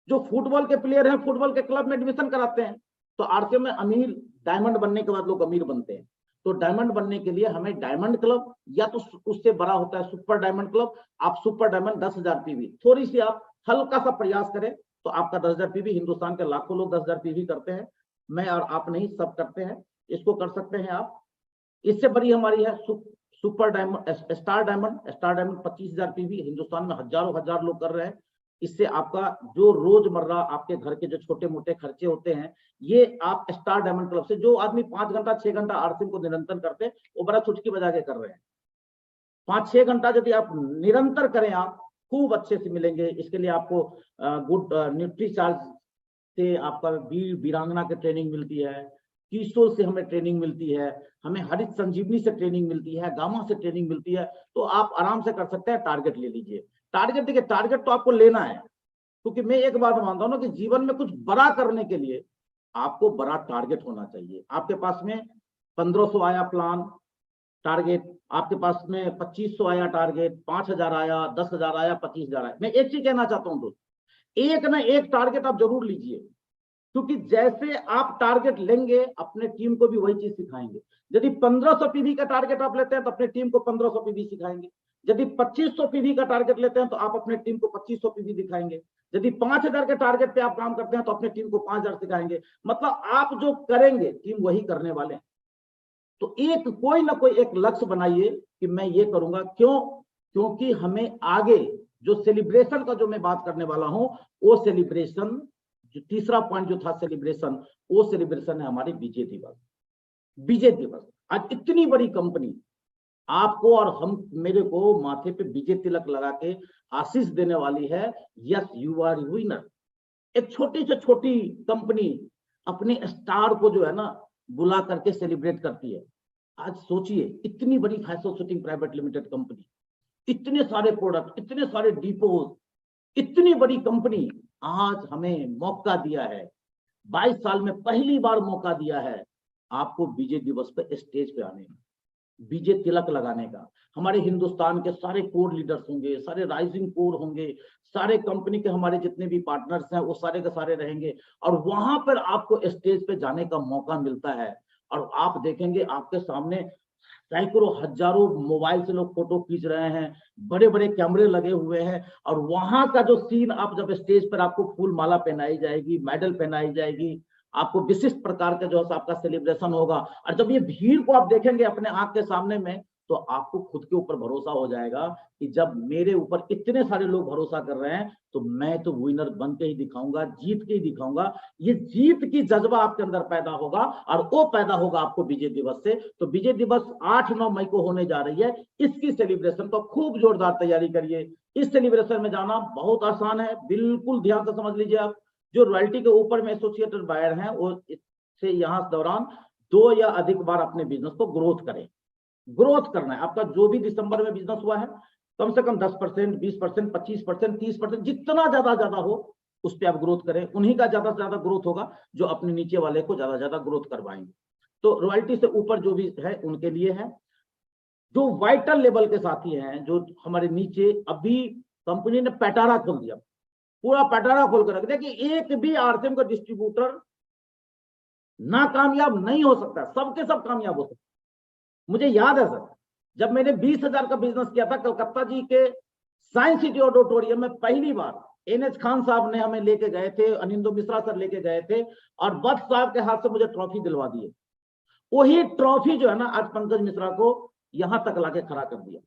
जो फुटबॉल के प्लेयर हैं फुटबॉल के क्लब में एडमिशन कराते हैं। तो आरसीएम में अमीर डायमंड बनने के बाद लोग अमीर बनते हैं। तो डायमंड बनने के लिए हमें डायमंड क्लब या तो उससे बड़ा होता है सुपर डायमंड क्लब। आप सुपर डायमंड 10,000 पीवी, थोड़ी सी आप हल्का सा प्रयास करें तो आपका 10,000 पीवी, हिंदुस्तान के लाखों लोग 10,000 पीवी करते हैं, मैं और आप नहीं, सब करते हैं। इसको कर सकते हैं आप। इससे बड़ी हमारी है super diamond, star diamond 25,000 PV, Hindustan में हजारों हजार लोग कर रहे हैं। इससे आपका जो रोजमर्रा आपके घर के जो छोटे मोटे खर्चे होते हैं, ये आप स्टार डायमंड क्लब से, जो आदमी 5 घंटा 6 घंटा आर्थिंग को निरंतर करते हैं, वो बड़ा चुटकी बजा के कर रहे हैं। 5-6 घंटा यदि आप निरंतर करें, आप खूब अच्छे से मिलेंगे। इसके लिए आपको गुड न्यूट्री चार्ज से आपका वीरांगना की ट्रेनिंग मिलती है, कीसोल से हमें ट्रेनिंग मिलती है, हमें हरित संजीवनी से ट्रेनिंग मिलती है, गामा से ट्रेनिंग मिलती है। तो आप आराम से कर सकते हैं। टारगेट ले लीजिए। टारगेट देखिए, टारगेट तो आपको लेना है, क्योंकि मैं एक बात मानता हूं ना कि जीवन में कुछ बड़ा करने के लिए आपको बड़ा टारगेट होना चाहिए। आपके पास में 1500 आया प्लान टारगेट, आपके पास में 2500 आया टारगेट, 5000 आया, 10,000 आया, 25,000 आया, मैं एक चीज कहना चाहता हूं दोस्त, एक ना एक टारगेट आप जरूर लीजिए, क्योंकि जैसे आप टारगेट लेंगे अपने टीम को भी वही चीज सिखाएंगे। यदि 1500 पीवी का टारगेट आप लेते हैं तो अपने टीम को 1500 पीवी सिखाएंगे। यदि 2500 पीवी का टारगेट लेते हैं तो आप अपने टीम को 2500 पीवी दिखाएंगे। यदि 5000 के टारगेट पे आप काम करते हैं तो अपने टीम को 5000 सिखाएंगे। मतलब आप जो करेंगे टीम वही करने वाले हैं। तो एक कोई ना कोई एक लक्ष्य बनाइए कि मैं ये करूंगा। क्यों? क्योंकि हमें आगे जो सेलिब्रेशन का जो मैं बात करने वाला हूं, वो सेलिब्रेशन, जो तीसरा पॉइंट जो था सेलिब्रेशन, वो सेलिब्रेशन है हमारी विजय दिवस। विजय दिवस, आज इतनी बड़ी कंपनी आपको और हम मेरे को माथे पे विजय तिलक लगा के आशीष देने वाली है। Yes, you are winner. एक छोटी से छोटी कंपनी अपने स्टार को जो है ना बुला करके सेलिब्रेट करती है। आज सोचिए, इतनी बड़ी fashion shooting private limited company, इतने सारे प्रोडक्ट, इतने सारे डिपोज, इतनी बड़ी कंपनी आज हमें मौका दिया है। 22 साल में पहली बार मौका दिया है आपको विजय दिवस पे स्टेज पे आने का, विजय तिलक लगाने का। हमारे हिंदुस्तान के सारे कोर लीडर्स होंगे, सारे राइजिंग कोर होंगे, सारे कंपनी के हमारे जितने भी पार्टनर्स हैं वो सारे के सारे रहेंगे, और वहां पर आपको स्टेज पे जाने का मौका मिलता है। और आप देखेंगे आपके सामने सैकड़ों हजारों मोबाइल से लोग फोटो खींच रहे हैं, बड़े बड़े कैमरे लगे हुए हैं, और वहां का जो सीन, आप जब स्टेज पर आपको फूल माला पहनाई जाएगी, मेडल पहनाई जाएगी, आपको विशिष्ट प्रकार का जो है आपका सेलिब्रेशन होगा। और जब ये भीड़ को आप देखेंगे अपने आंख के सामने में, तो आपको खुद के ऊपर भरोसा हो जाएगा कि जब मेरे ऊपर इतने सारे लोग भरोसा कर रहे हैं तो मैं तो विनर बन के ही दिखाऊंगा, जीत के ही दिखाऊंगा। ये जीत की जज्बा आपके अंदर पैदा होगा, और वो पैदा होगा आपको विजय दिवस से। तो विजय दिवस 8-9 मई को होने जा रही है। इसकी सेलिब्रेशन को खूब जोरदार तैयारी करिए। इस सेलिब्रेशन में जाना बहुत आसान है, बिल्कुल ध्यान से समझ लीजिए। आप जो रॉयल्टी के ऊपर में एसोसिएटेड बायर हैं, वो इससे यहाँ दौरान 2 या अधिक बार अपने बिजनेस को ग्रोथ करें। ग्रोथ करना है आपका। जो भी दिसंबर में बिजनेस हुआ है, कम से कम 10%, 20%, 25%, 30%, जितना ज्यादा हो उस पर आप ग्रोथ करें। उन्हीं का ज्यादा से ज्यादा ग्रोथ होगा जो अपने नीचे वाले को ज्यादा ग्रोथ करवाएंगे। तो रॉयल्टी से ऊपर जो भी है उनके लिए है। जो वाइटल लेवल के साथी हैं, जो हमारे नीचे, अभी कंपनी ने पैटारा खोल दिया, पूरा पैटारा खोल कर रख दिया कि एक भी आरसीएम का डिस्ट्रीब्यूटर नाकामयाब नहीं हो सकता, सबके सब कामयाब हो सकते। मुझे याद है सर, जब मैंने 20,000 का बिजनेस किया था कलकत्ता जी के साइंस सिटी ऑडिटोरियम में, पहली बार NH खान साहब ने हमें लेके गए थे, अनिंदो मिश्रा सर लेके गए थे, और वत्स साहब के हाथ से मुझे ट्रॉफी दिलवा दी। वही ट्रॉफी जो है ना आज पंकज मिश्रा को यहां तक लाके खड़ा कर दिया।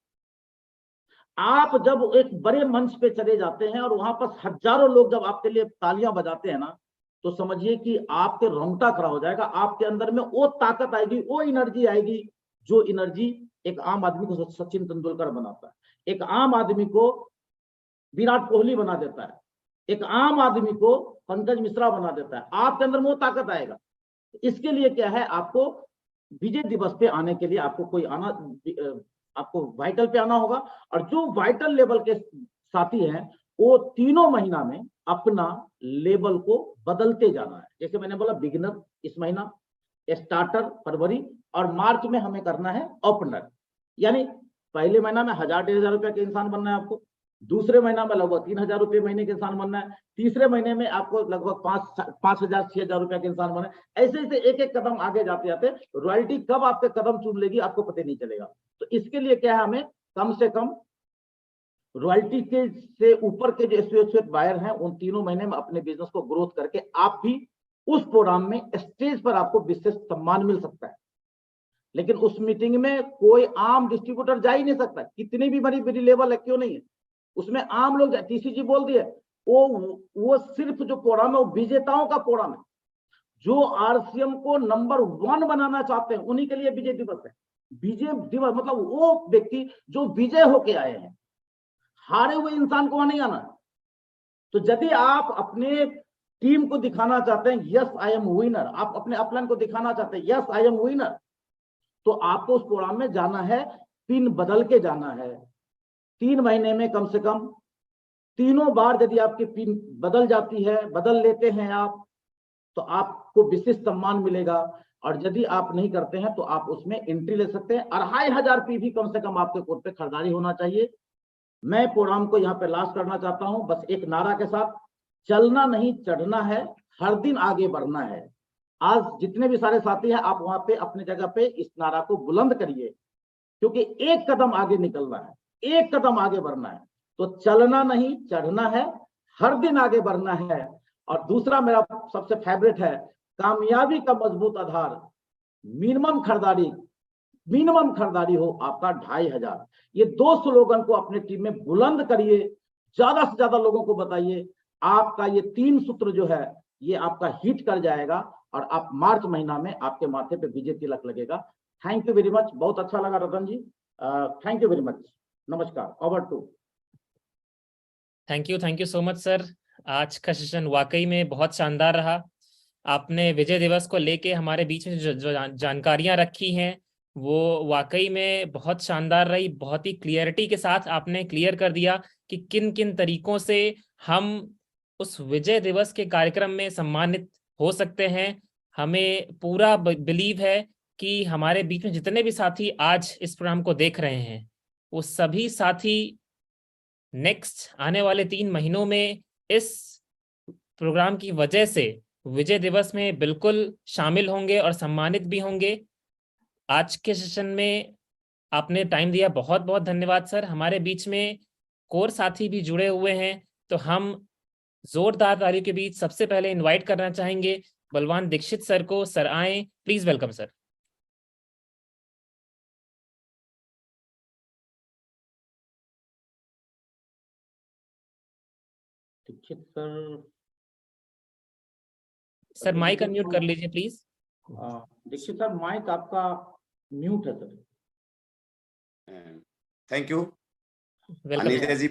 आप जब एक बड़े मंच पे चले जाते हैं और वहां पर हजारों लोग जब आपके लिए तालियां बजाते हैं ना, तो समझिए कि आपके रोंगटा खड़ा हो जाएगा। आपके अंदर में वो ताकत आएगी, वो एनर्जी आएगी, जो एनर्जी एक आम आदमी को सचिन तेंदुलकर बनाता है, एक आम आदमी को विराट कोहली बना देता है, एक आम आदमी को पंकज मिश्रा बना देता है। आपके अंदर में वो ताकत आएगा। इसके लिए क्या है, आपको विजय दिवस पे आने के लिए आपको वाइटल पे आना होगा। और जो वाइटल लेवल के साथी हैं, वो 3 महीना में अपना लेवल को बदलते जाना है। जैसे मैंने बोला, बिगिनर इस महीना, स्टार्टर फरवरी, और मार्च में हमें करना है ओपनर। यानी पहले महीना में 1,000-1,500 रुपए के इंसान बनना है आपको, दूसरे महीना में लगभग 3,000 रुपए महीने के इंसान बनना है, तीसरे महीने में आपको लगभग 5,000-6,000 रुपए के इंसान बनना है। ऐसे ऐसे एक एक कदम आगे जाते जाते रॉयल्टी कब आपके कदम चूम लेगी आपको पता नहीं चलेगा। तो इसके लिए क्या है, हमें कम से कम रॉयल्टी के से ऊपर के जो एसोसिएट बायर हैं, उन 3 महीने में अपने बिजनेस को ग्रोथ करके आप भी उस प्रोग्राम में स्टेज पर आपको विशेष सम्मान मिल सकता है। लेकिन उस मीटिंग में कोई आम डिस्ट्रीब्यूटर जा ही नहीं सकता, कितनी भी बड़ी लेवल है क्यों नहीं है, उसमें आम लोग, टीसीजी बोल दिए वो सिर्फ जो फोरम है वो विजेताओं का फोरम है, जो आरसीएम को नंबर 1 बनाना चाहते हैं उन्हीं के लिए विजय दिवस है। विजय दिवस मतलब वो व्यक्ति जो विजय होके आए हैं, हारे हुए इंसान को वहां नहीं आना। तो यदि आप अपने टीम को दिखाना चाहते हैं यस आई एम विनर, आप अपने अपलाइन को दिखाना चाहते हैं यस आई एम विनर, तो आपको उस प्रोग्राम में जाना है, पिन बदल के जाना है। 3 महीने में कम से कम 3 बार यदि आपकी पिन बदल जाती है, बदल लेते हैं आप, तो आपको विशिष्ट सम्मान मिलेगा। और यदि आप नहीं करते हैं तो आप उसमें एंट्री ले सकते हैं। 2500 पी भी कम से कम आपके कोड पे खरीदारी होना चाहिए। मैं प्रोग्राम को यहाँ पे लास्ट करना चाहता हूं बस एक नारा के साथ, चलना नहीं चढ़ना है, हर दिन आगे बढ़ना है। आज जितने भी सारे साथी हैं आप वहां पे अपने जगह पे इस नारा को बुलंद करिए, क्योंकि एक कदम आगे निकलना है, एक कदम आगे बढ़ना है। तो चलना नहीं चढ़ना है, हर दिन आगे बढ़ना है। और दूसरा मेरा सबसे फेवरेट है, कामयाबी का मजबूत आधार मिनिमम खरीदारी हो आपका 2500। ये 2 स्लोगन को अपने टीम में बुलंद करिए, ज्यादा से ज्यादा लोगों को बताइए। आपका ये 3 सूत्र जो है ये आपका हिट कर जाएगा और आप मार्च महीना में आपके माथे पे विजय तिलक लगेगा। थैंक यू वेरी मच, बहुत अच्छा लगा Ratan ji, thank you very much, नमस्कार, over to. Thank you so much sir. आज का सेशन वाकई में बहुत शानदार रहा। आपने विजय दिवस को लेके हमारे बीच में जो जानकारियां रखी हैं वो वाकई में बहुत शानदार रही। बहुत ही क्लियरिटी के साथ आपने क्लियर कर दिया कि किन किन तरीकों से हम उस विजय दिवस के कार्यक्रम में सम्मानित हो सकते हैं। हमें पूरा बिलीव है कि हमारे बीच में जितने भी साथी आज इस प्रोग्राम को देख रहे हैं वो सभी साथी नेक्स्ट आने वाले 3 महीनों में इस प्रोग्राम की वजह से विजय दिवस में बिल्कुल शामिल होंगे और सम्मानित भी होंगे। आज के सेशन में आपने टाइम दिया, बहुत बहुत धन्यवाद सर। हमारे बीच में कोर साथी भी जुड़े हुए हैं, तो हम जोरदार तालियों के बीच सबसे पहले इनवाइट करना चाहेंगे बलवान दीक्षित सर को। सर आए, please welcome sir. Dixit sir, sir mike unmute कर लीजिए प्लीज। दीक्षित सर माइक आपका म्यूट है sir. Thank you welcome Anita ji,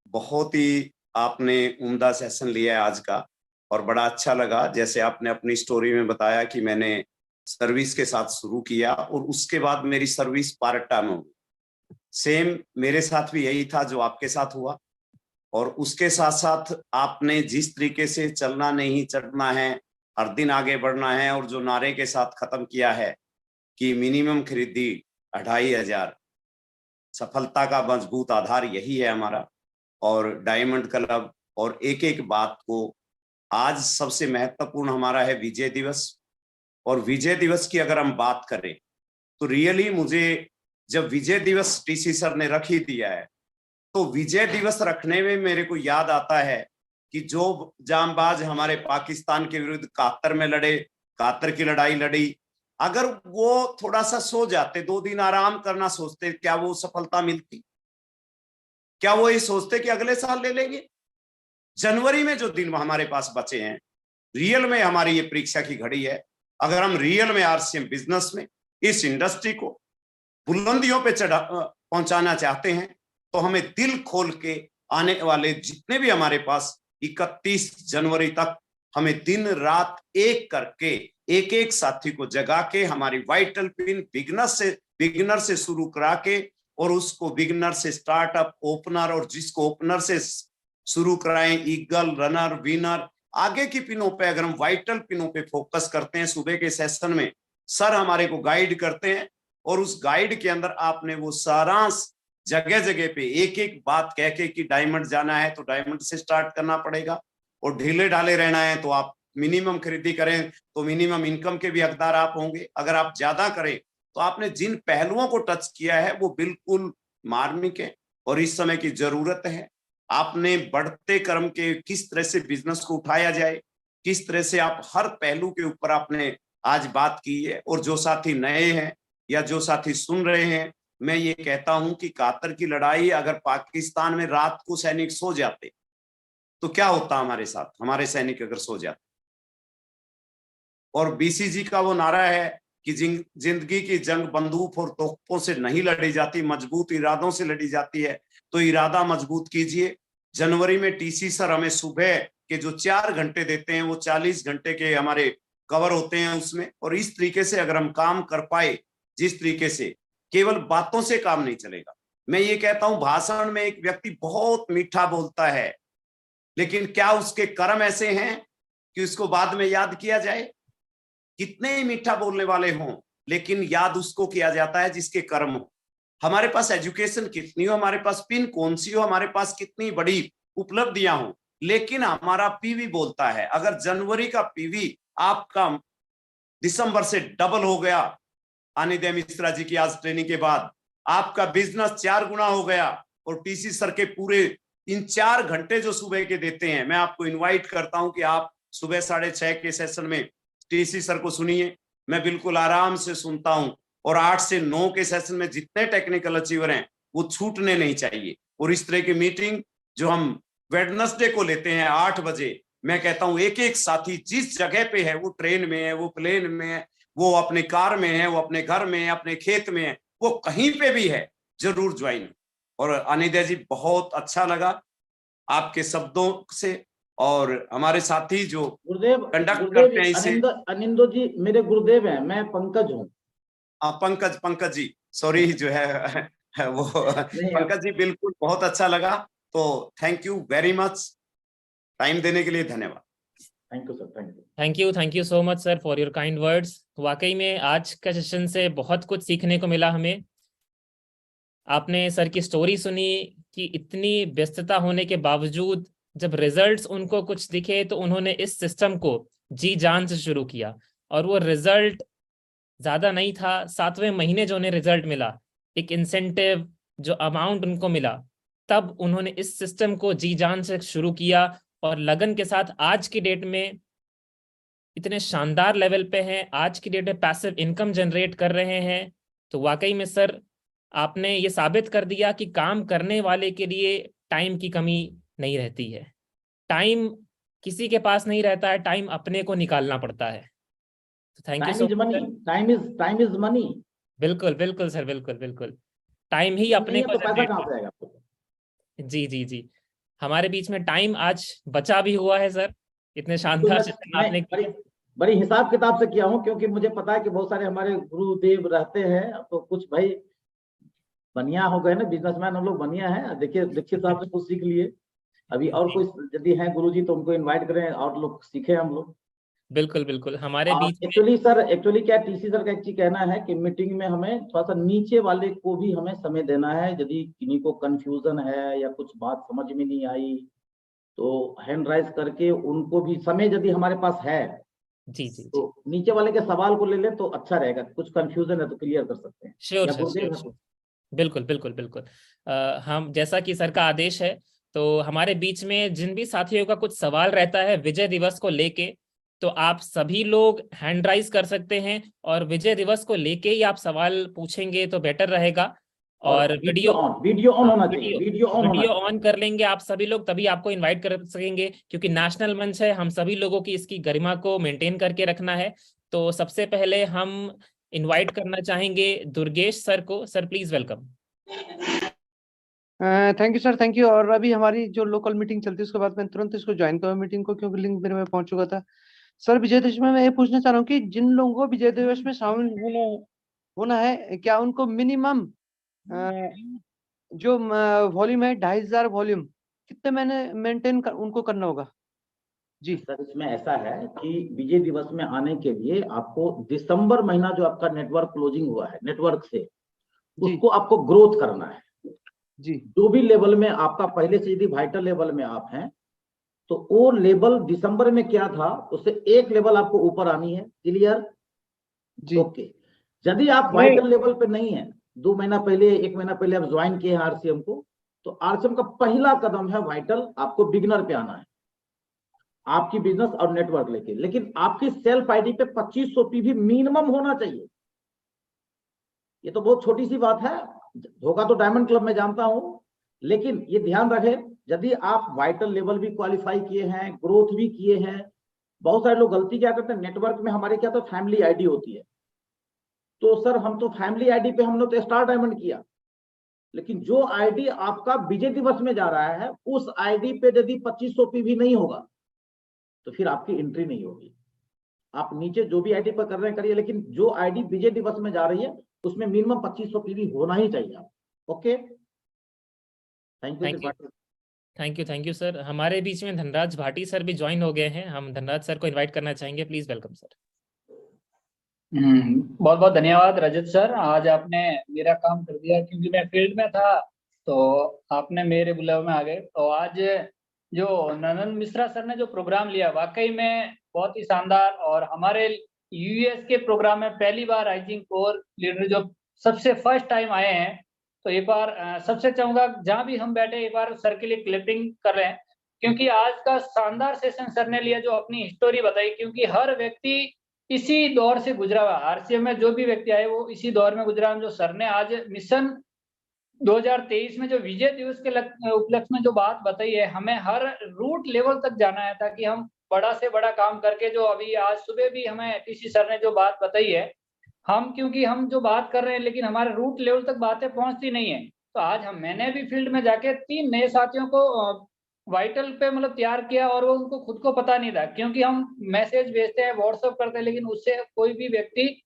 बहुत ही आपने उम्दा सेशन लिया है आज का और बड़ा अच्छा लगा। जैसे आपने अपनी स्टोरी में बताया कि मैंने सर्विस के साथ शुरू किया और उसके बाद मेरी सर्विस पार्ट टाइम हो गई। सेम मेरे साथ भी यही था जो आपके साथ हुआ। और उसके साथ साथ आपने जिस तरीके से चलना नहीं चढ़ना है, हर दिन आगे बढ़ना है, और जो नारे के साथ खत्म किया है कि मिनिमम खरीदी 2500, सफलता का मजबूत आधार यही है हमारा। और डायमंड क्लब और एक एक बात को, आज सबसे महत्वपूर्ण हमारा है विजय दिवस। और विजय दिवस की अगर हम बात करें तो रियली मुझे जब विजय दिवस टीसी सर ने रख ही दिया है तो विजय दिवस रखने में मेरे को याद आता है कि जो जांबाज हमारे पाकिस्तान के विरुद्ध 71 में लड़े, 71 की लड़ाई लड़ी, अगर वो थोड़ा सा सो जाते, 2 दिन आराम करना सोचते, क्या वो सफलता मिलती? क्या वो ये सोचते कि अगले साल ले लेंगे? जनवरी में जो दिन हमारे पास बचे हैं, रियल में हमारी ये परीक्षा की घड़ी है। अगर हम रियल में आरसीएम बिजनेस में इस इंडस्ट्री को बुलंदियों पे पहुंचाना चाहते हैं तो हमें दिल खोल के आने वाले जितने भी हमारे पास 31 जनवरी तक हमें दिन रात एक करके एक एक साथी को जगा के हमारी वाइटल पिन बिगिनर से शुरू करा के, और उसको बिगिनर से स्टार्टअप, ओपनर, और जिसको ओपनर से शुरू कराएं, ईगल, रनर, विनर, आगे की पिनों पे अगर हम वाइटल पिनों पे फोकस करते हैं, सुबह के सेशन में सर हमारे को गाइड करते हैं और उस गाइड के अंदर आपने वो सारांश जगह जगह पे एक एक बात कह के कि डायमंड जाना है तो डायमंड से स्टार्ट करना पड़ेगा, और ढीले ढाले रहना है तो आप मिनिमम खरीदी करें तो मिनिमम इनकम के भी हकदार आप होंगे। अगर आप ज्यादा करें तो आपने जिन पहलुओं को टच किया है वो बिल्कुल मार्मिक है और इस समय की जरूरत है। आपने बढ़ते क्रम के किस तरह से बिजनेस को उठाया जाए, किस तरह से आप हर पहलू के ऊपर आपने आज बात की है। और जो साथी नए हैं या जो साथी सुन रहे हैं, मैं ये कहता हूं कि कातर की लड़ाई, अगर पाकिस्तान में रात को सैनिक सो जाते तो क्या होता हमारे साथ, हमारे सैनिक अगर सो जाते। और बीसीजी का वो नारा है कि जिंदगी की जंग बंदूक और तोपों से नहीं लड़ी जाती, मजबूत इरादों से लड़ी जाती है। तो इरादा मजबूत कीजिए। जनवरी में टीसी सर हमें सुबह के जो 4 घंटे देते हैं वो 40 घंटे के हमारे कवर होते हैं उसमें। और इस तरीके से अगर हम काम कर पाए, जिस तरीके से, केवल बातों से काम नहीं चलेगा। मैं ये कहता हूं, भाषण में एक व्यक्ति बहुत मीठा बोलता है, लेकिन क्या उसके कर्म ऐसे हैं कि उसको बाद में याद किया जाए? कितने ही मीठा बोलने वाले हों, लेकिन याद उसको किया जाता है जिसके कर्म हो। हमारे पास एजुकेशन कितनी हो, हमारे पास पिन कौन सी हो, हमारे पास कितनी बड़ी उपलब्धियां हो, लेकिन हमारा पीवी बोलता है। अगर जनवरी का पीवी आपका दिसंबर से डबल हो गया, अनिदय मिश्रा जी की आज ट्रेनिंग के बाद आपका बिजनेस 4 गुना हो गया, और टीसी सर के पूरे इन 4 घंटे जो सुबह के देते हैं, मैं आपको इनवाइट करता हूं कि आप सुबह 6:30 के सेशन में टीसी सर को सुनिए। मैं बिल्कुल आराम से सुनता हूं। और 8 से 9 के सेशन में जितने टेक्निकल अचीवर हैं वो छूटने नहीं चाहिए। और इस तरह की मीटिंग जो हम वेडनेसडे को लेते हैं 8 बजे, मैं कहता हूं एक एक साथी जिस जगह पे है, वो ट्रेन में है, वो प्लेन में है, वो अपने कार में है, वो अपने घर में है, अपने खेत में है, वो कहीं पे भी है, जरूर ज्वाइन। और अनिदय जी, बहुत अच्छा लगा आपके शब्दों से। और हमारे साथी जो गुरुदेव, कंडक्ट गुरुदेव करते हैं इसे, अनिंदो जी मेरे गुरुदेव हैं, मैं पंकज हूँ। पंकज जी, सॉरी जो है वो नहीं, पंकज जी, बिल्कुल बहुत अच्छा लगा। तो thank you very much, time देने के लिए धन्यवाद। Thank you sir, thank you. Thank you so much sir for your kind words. वाकई में आज का सेशन से बहुत कुछ सीखने को मिला हमें। आपने सर की स्टोरी सुनी कि इतनी व्यस्तता होने के बावजूद जब रिजल्ट्स उनको कुछ दिखे तो उन्होंने इस सिस्टम को जी जान से शुरू किया। और वो रिजल्ट ज्यादा नहीं था, 7वें महीने जो उन्हें रिजल्ट मिला, एक इंसेंटिव जो अमाउंट उनको मिला, तब उन्होंने इस सिस्टम को जी जान से शुरू किया और लगन के साथ आज की डेट में इतने शानदार लेवल पे हैं, आज की डेट में पैसिव इनकम जनरेट कर रहे हैं। तो वाकई में सर आपने ये साबित कर दिया कि काम करने वाले के लिए टाइम की कमी नहीं रहती है। टाइम किसी के पास नहीं रहता है, टाइम अपने को निकालना पड़ता है। तो thank you time so is much money, time is money. बिल्कुल बिल्कुल सर, बिल्कुल बिल्कुल। टाइम ही अपने नहीं है को तो पैसा जनरेट कहाँ कर। से आएगा आपको? जी जी जी। हमारे बीच में टाइम आज बचा भी हुआ है सर, इतने तो शानदार सेशन मैं आपने बड़ी किए। बड़ी हिसाब किताब से किया हूँ, क्योंकि मुझे पता है कि बहुत सारे हमारे गुरुदेव रहते हैं, तो कुछ भाई बनिया हो गए ना, बिजनेसमैन हम लोग बनिया है। देखिए, दीक्षित साहब से कुछ सीख लिए। अभी और जी, कोई यदि है गुरुजी तो उनको इनवाइट करें और लोग सीखे हम लोग। बिल्कुल बिल्कुल हमारे और बीच में। एक्चुअली क्या टीसी सर का एक चीज कहना है कि मीटिंग में हमें थोड़ा सा नीचे वाले को भी हमें समय देना है। यदि किन्हीं को कंफ्यूजन है या कुछ बात समझ में नहीं आई तो हैंड राइज करके उनको भी समय यदि हमारे पास है जी जी तो जी, नीचे वाले के सवाल को ले ले तो अच्छा रहेगा। कुछ कंफ्यूजन है तो क्लियर कर सकते हैं। श्योर या सर, गुरुदेव श्योर है श्योर। कुछ? बिल्कुल बिल्कुल बिल्कुल। हम जैसा कि सर का आदेश है, तो हमारे बीच में जिन भी साथियों का कुछ सवाल रहता है विजय दिवस को लेके, तो आप सभी लोग हैंड राइज कर सकते हैं और विजय दिवस को लेके ही आप सवाल पूछेंगे तो बेटर रहेगा। और और वीडियो ऑन हाँ, होना चाहिए, वीडियो ऑन होना वीडियो चाहिए। ऑन कर लेंगे आप सभी लोग, तभी आपको इनवाइट कर सकेंगे, क्योंकि नेशनल मंच है, हम सभी लोगों की इसकी गरिमा को मेंटेन करके रखना है। तो सबसे पहले हम इनवाइट करना चाहेंगे दुर्गेश सर को। Sir please welcome. Thank you sir, thank you. और अभी हमारी जो लोकल मीटिंग चलती है उसके बाद मैं तुरंत इसको ज्वाइन करूँ मीटिंग को, क्योंकि लिंक मेरे में पहुंच चुका था। सर, विजयदशमी में मैं ये पूछना चाह रहा हूँ कि जिन लोगों को विजय दिवस में शामिल होना है, क्या उनको मिनिमम जो वॉल्यूम है 2500 वॉल्यूम, कितने महीने मेंटेन उनको करना होगा? जी सर, इसमें ऐसा है कि विजय दिवस में आने के लिए आपको दिसंबर महीना जो आपका नेटवर्क क्लोजिंग हुआ है नेटवर्क से, जी उसको आपको ग्रोथ करना है। जी जो भी लेवल में आपका पहले से यदि वाइटल लेवल में आप हैं तो वो लेवल दिसंबर में क्या था उससे एक लेवल आपको ऊपर आनी है। क्लियर? जी। ओके। यदि आप नहीं, वाइटल लेवल पे नहीं है, 2 महीना पहले 1 महीना पहले आप ज्वाइन किए हैं आरसीएम को, तो आरसीएम का पहला कदम है वाइटल, आपको बिगिनर पे आना है आपकी बिजनेस और नेटवर्क लेके। लेकिन आपकी सेल्फ आईडी पे 2500 पीवी मिनिमम होना चाहिए। ये तो बहुत छोटी सी बात है, धोखा तो डायमंड क्लब में जानता हूं, लेकिन ये ध्यान रखें, यदि आप वाइटल लेवल भी क्वालिफाई किए हैं, ग्रोथ भी किए हैं, बहुत सारे लोग गलती क्या करते हैं, नेटवर्क में हमारे क्या तो फैमिली आईडी होती है, तो सर हम तो फैमिली आईडी पे हमने तो स्टार डायमंड किया, लेकिन जो आईडी आपका विजय दिवस में जा रहा है उस आईडी पे यदि 2500 पीवी नहीं होगा तो फिर आपकी एंट्री नहीं होगी। आप नीचे जो भी आईडी पर कर रहे हैं करिए, लेकिन जो आईडी विजय दिवस में जा रही है उसमें मिनिमम 2500 पीवी होना ही चाहिए आप। Okay, thank you sir. हमारे बीच में धनराज भाटी सर भी ज्वाइन हो गए हैं, हम धनराज सर को इनवाइट करना चाहेंगे, प्लीज वेलकम सर। बहुत बहुत धन्यवाद रजत सर, आज आपने मेरा काम कर दिया, क्योंकि मैं फील्ड में था तो आपने मेरे बुलावे में आ गए। तो आज जो ननन मिश्रा सर ने जो प्रोग्राम लिया वाकई में बहुत ही शानदार, और हमारे यूएस के प्रोग्राम में पहली बार आई थिंक कोर लीडर जो सबसे फर्स्ट टाइम आए हैं, तो एक बार सबसे चाहूंगा जहां भी हम बैठे एक बार सर के लिए क्लिपिंग कर रहे हैं, क्योंकि आज का शानदार सेशन सर ने लिया, जो अपनी हिस्टोरी बताई, क्योंकि हर व्यक्ति इसी दौर से गुजरा हुआ, आरसीएम में जो भी व्यक्ति आए वो इसी दौर में गुजरा। जो सर ने आज मिशन 2023 में जो विजय दिवस के उपलक्ष्य में जो बात बताई है, हमें हर रूट लेवल तक जाना है ताकि हम बड़ा से बड़ा काम करके, जो अभी आज सुबह भी हमें टीसी सर ने जो बात बताई है, क्योंकि हम जो बात कर रहे हैं लेकिन हमारे रूट लेवल तक बातें पहुंचती नहीं है। तो आज मैंने भी फील्ड में जाके 3 नए साथियों को वाइटल पे मतलब तैयार किया, और वो उनको खुद को पता नहीं था, क्योंकि हम मैसेज भेजते हैं, व्हाट्सएप करते हैं, लेकिन उससे कोई भी व्यक्ति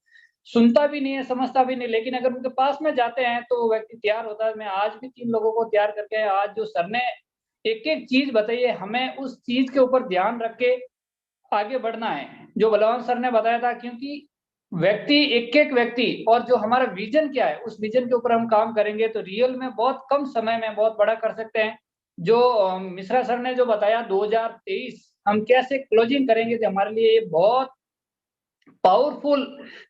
सुनता भी नहीं है, समझता भी नहीं, लेकिन अगर उनके पास में जाते हैं तो वो व्यक्ति तैयार होता है। मैं आज भी 3 लोगों को तैयार करके, आज जो सर ने एक एक चीज बताई है, हमें उस चीज के ऊपर ध्यान रख के आगे बढ़ना है, जो बलवान सर ने बताया था, क्योंकि व्यक्ति एक व्यक्ति और जो हमारा विजन क्या है उस विजन के ऊपर हम काम करेंगे तो रियल में बहुत कम समय में बहुत बड़ा कर सकते हैं। जो मिश्रा सर ने जो बताया 2023 हम कैसे क्लोजिंग करेंगे, तो हमारे लिए ये बहुत पावरफुल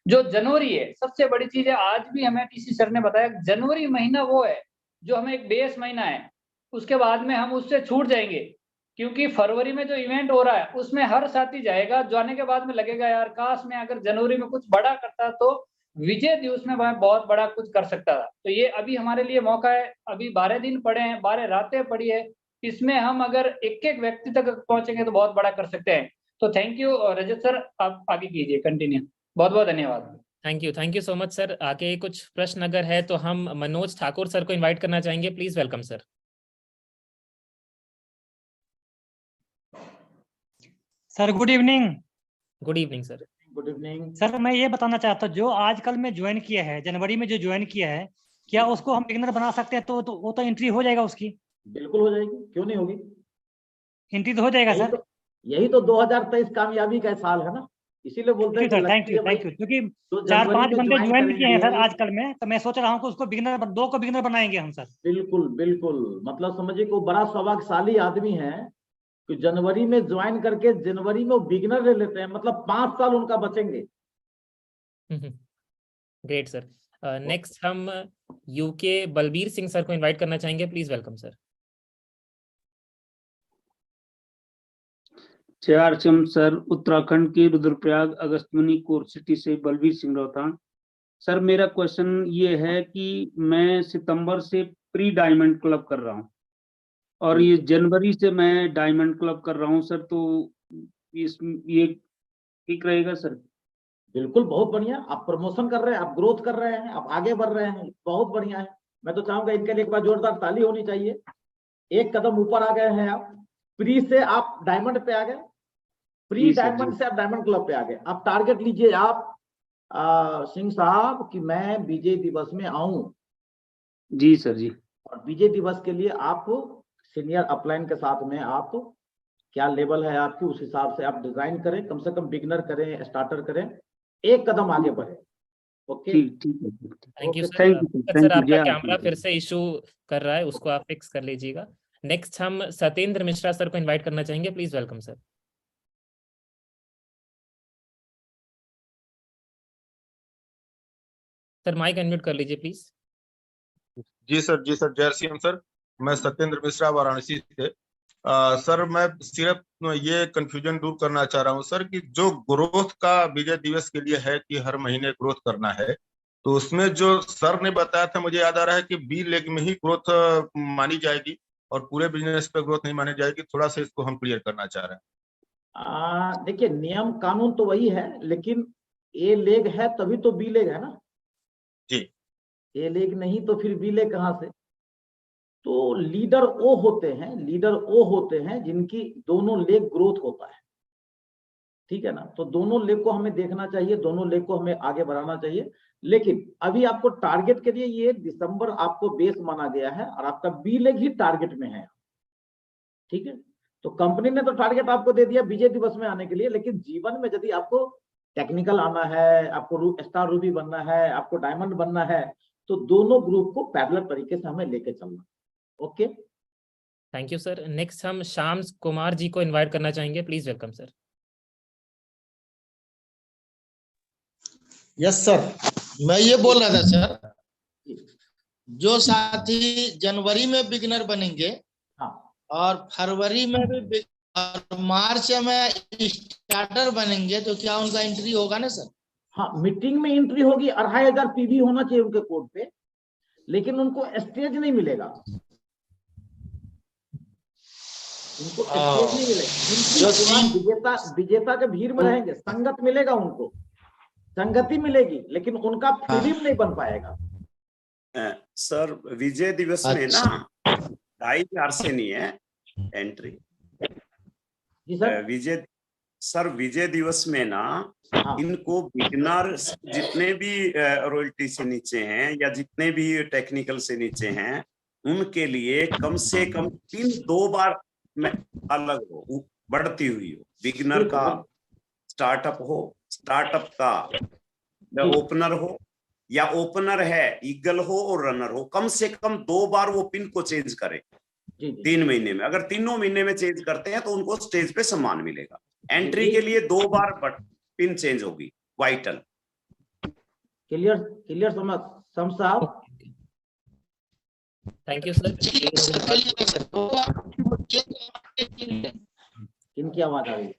जो जनवरी है, सबसे बड़ी चीज है। आज भी हमें टीसी सर ने बताया जनवरी महीना वो है जो हमें एक बेस महीना है, उसके बाद में हम उससे छूट जाएंगे, क्योंकि फरवरी में जो इवेंट हो रहा है उसमें हर साथी जाएगा, जाने के बाद में लगेगा यार काश में अगर जनवरी में कुछ बड़ा करता तो विजय दिवस में वह बहुत बड़ा कुछ कर सकता था। तो ये अभी हमारे लिए मौका है, अभी 12 दिन पड़े हैं, 12 रातें पड़ी है, इसमें हम अगर एक व्यक्ति तक पहुंचेंगे तो बहुत बड़ा कर सकते हैं। तो थैंक यू रजत सर, आप आगे कीजिए, कंटिन्यू। बहुत बहुत धन्यवाद। Thank you so much sir. आगे कुछ प्रश्न अगर है तो हम मनोज ठाकुर सर को इन्वाइट करना चाहेंगे, please welcome sir. Sir good evening. Good evening sir. Good evening sir मैं ये बताना चाहता हूँ, जो आजकल में ज्वाइन किया है, जनवरी में जो ज्वाइन किया है, क्या उसको हम बिगिनर बना सकते हैं? तो वो तो एंट्री हो जाएगा उसकी? बिल्कुल हो जाएगी, क्यों नहीं होगी, एंट्री तो हो जाएगा सर। यही तो 2023 कामयाबी का साल है ना, इसीलिए बोलते हैं। थैंक यू क्योंकि 4-5 बंदे ज्वाइन किए हैं सर आजकल में, तो मैं सोच रहा हूँ कि उसको बिगिनर 2 को बिगिनर बनाएंगे हम सर। बिल्कुल मतलब समझिए को बड़ा सौभाग्यशाली आदमी है कि जनवरी में ज्वाइन करके जनवरी में वो बिगिनर ले लेते हैं, मतलब 5 साल उनका बचेंगे। Great sir. नेक्स्ट हम यूके बलबीर सिंह सर को इनवाइट करना चाहेंगे, please welcome sir. RCM sir, Uttarakhand के रुद्रप्रयाग अगस्त्यमुनि कोर सिटी से बलबीर सिंह रोहतान। सर मेरा क्वेश्चन ये है कि मैं सितंबर से प्री डायमंड क्लब कर रहा हूँ और ये जनवरी से मैं डायमंड क्लब कर रहा हूँ सर, तो ये ठीक रहेगा सर? बिल्कुल, बहुत बढ़िया, आप प्रमोशन कर रहे हैं, आप ग्रोथ कर रहे हैं, आप आगे बढ़ रहे हैं, बहुत बढ़िया है। मैं तो चाहूंगा इनके लिए एक बार जोरदार ताली होनी चाहिए। एक कदम ऊपर आ गए हैं आप, प्री से आप डायमंड पे आ गए, प्री डायमंड से आप डायमंड क्लब पे आ गए। आप टारगेट लीजिए आप सिंह साहब कि मैं विजय दिवस में आऊं। जी सर जी। और विजय दिवस के लिए आप सीनियर अपलाइन के साथ में आप क्या लेवल है आपकी, उस हिसाब से आप डिजाइन करें, कम से कम बिगनर करें, स्टार्टर करें, एक कदम आगे बढ़े। Okay, thank you sir. आपका कैमरा फिर से इशू कर रहा है, उसको आप फिक्स कर लीजिएगा। नेक्स्ट हम सत्येंद्र मिश्रा सर को इनवाइट करना चाहेंगे, please welcome sir. Sir mike unmute कर लीजिए प्लीज। जी सर जय आरसीएम सर, मैं सत्येंद्र मिश्रा वाराणसी से। सर मैं सिर्फ ये कंफ्यूजन दूर करना चाह रहा हूँ सर कि जो ग्रोथ का विजय दिवस के लिए है कि हर महीने ग्रोथ करना है, तो उसमें जो सर ने बताया था, मुझे याद आ रहा है कि बी लेग में ही ग्रोथ मानी जाएगी और पूरे बिजनेस पे ग्रोथ नहीं मानी जाएगी। थोड़ा सा इसको हम क्लियर करना चाह रहे हैं। देखिए, नियम कानून तो वही है, लेकिन ए लेग है तभी तो बी लेग है ना जी। ए लेग नहीं तो फिर बी लेग कहाँ से? तो लीडर ओ होते हैं जिनकी दोनों लेग ग्रोथ होता है, ठीक है ना। तो दोनों लेग को हमें देखना चाहिए, दोनों लेग को हमें आगे बढ़ाना चाहिए। लेकिन अभी आपको टारगेट के लिए ये दिसंबर आपको बेस माना गया है और आपका बी लेग ही टारगेट में है, ठीक है। तो कंपनी ने तो टारगेट आपको दे दिया विजय दिवस में आने के लिए, लेकिन जीवन में यदि आपको टेक्निकल आना है, आपको स्टार रूबी बनना है, आपको डायमंड बनना है, तो दोनों ग्रुप को पैरेलल तरीके से हमें लेके चलना। Okay, thank you sir. Next हम श्याम कुमार जी को इनवाइट करना चाहेंगे, please welcome sir. Yes sir, मैं ये बोल रहा था सर, जो साथी जनवरी में बिगिनर बनेंगे हाँ, और फरवरी में भी और मार्च में स्टार्टर बनेंगे, तो क्या उनका एंट्री होगा ना सर? हाँ, मीटिंग में एंट्री होगी, 2500 पीवी होना चाहिए उनके कोड पे, लेकिन उनको स्टेज नहीं मिलेगा, उनको स्टेज नहीं मिलेगा। विजेता के भीड़ में रहेंगे, संगत मिलेगा उनको, संगति मिलेगी, लेकिन उनका फिल्म नहीं बन पाएगा। सर विजय दिवस में ना 2500 से नहीं है एंट्री। जी सर। विजय दिवस में ना इनको बिगिनर जितने भी रॉयल्टी से नीचे हैं या जितने भी टेक्निकल से नीचे हैं, उनके लिए कम से कम 2 बार में अलग हो, बढ़ती हुई हो। बिगिनर का स्टार्टअप हो, स्टार्टअप का ओपनर हो, या ओपनर है ईगल हो और रनर हो, कम से कम 2 बार वो पिन को चेंज करे 3 महीने में। अगर 3 महीने में चेंज करते हैं तो उनको स्टेज पे सम्मान मिलेगा। एंट्री के लिए 2 बार पिन चेंज होगी, वाइटल। क्लियर समझ साहब? Thank you sir. इनकी आवाज आ रही है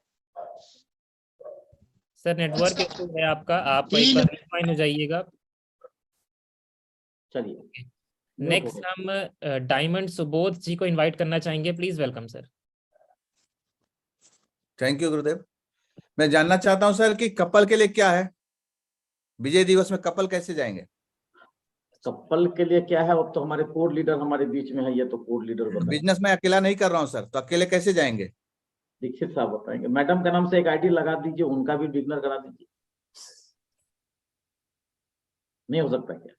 सर, नेटवर्क इशू है आपका, आप एक बार रिफाइन हो जाइएगा। चलिए, नेक्स्ट हम डायमंड सुबोध जी को इनवाइट करना चाहेंगे, please welcome sir. Thank you गुरुदेव। मैं जानना चाहता हूं सर कि कपल के लिए क्या है, विजय दिवस में कपल कैसे जाएंगे? कपल के लिए क्या है, अब तो हमारे कोड लीडर हमारे बीच में है, ये तो कोड लीडर बताएंगे। बिजनेस में अकेला नहीं कर रहा हूं सर, तो अकेले कैसे जाएंगे? दीक्षित साहब बताएंगे। मैडम के नाम से एक आईडी लगा दीजिए, उनका भी बिगनर करा दीजिए। नहीं हो सकता क्या?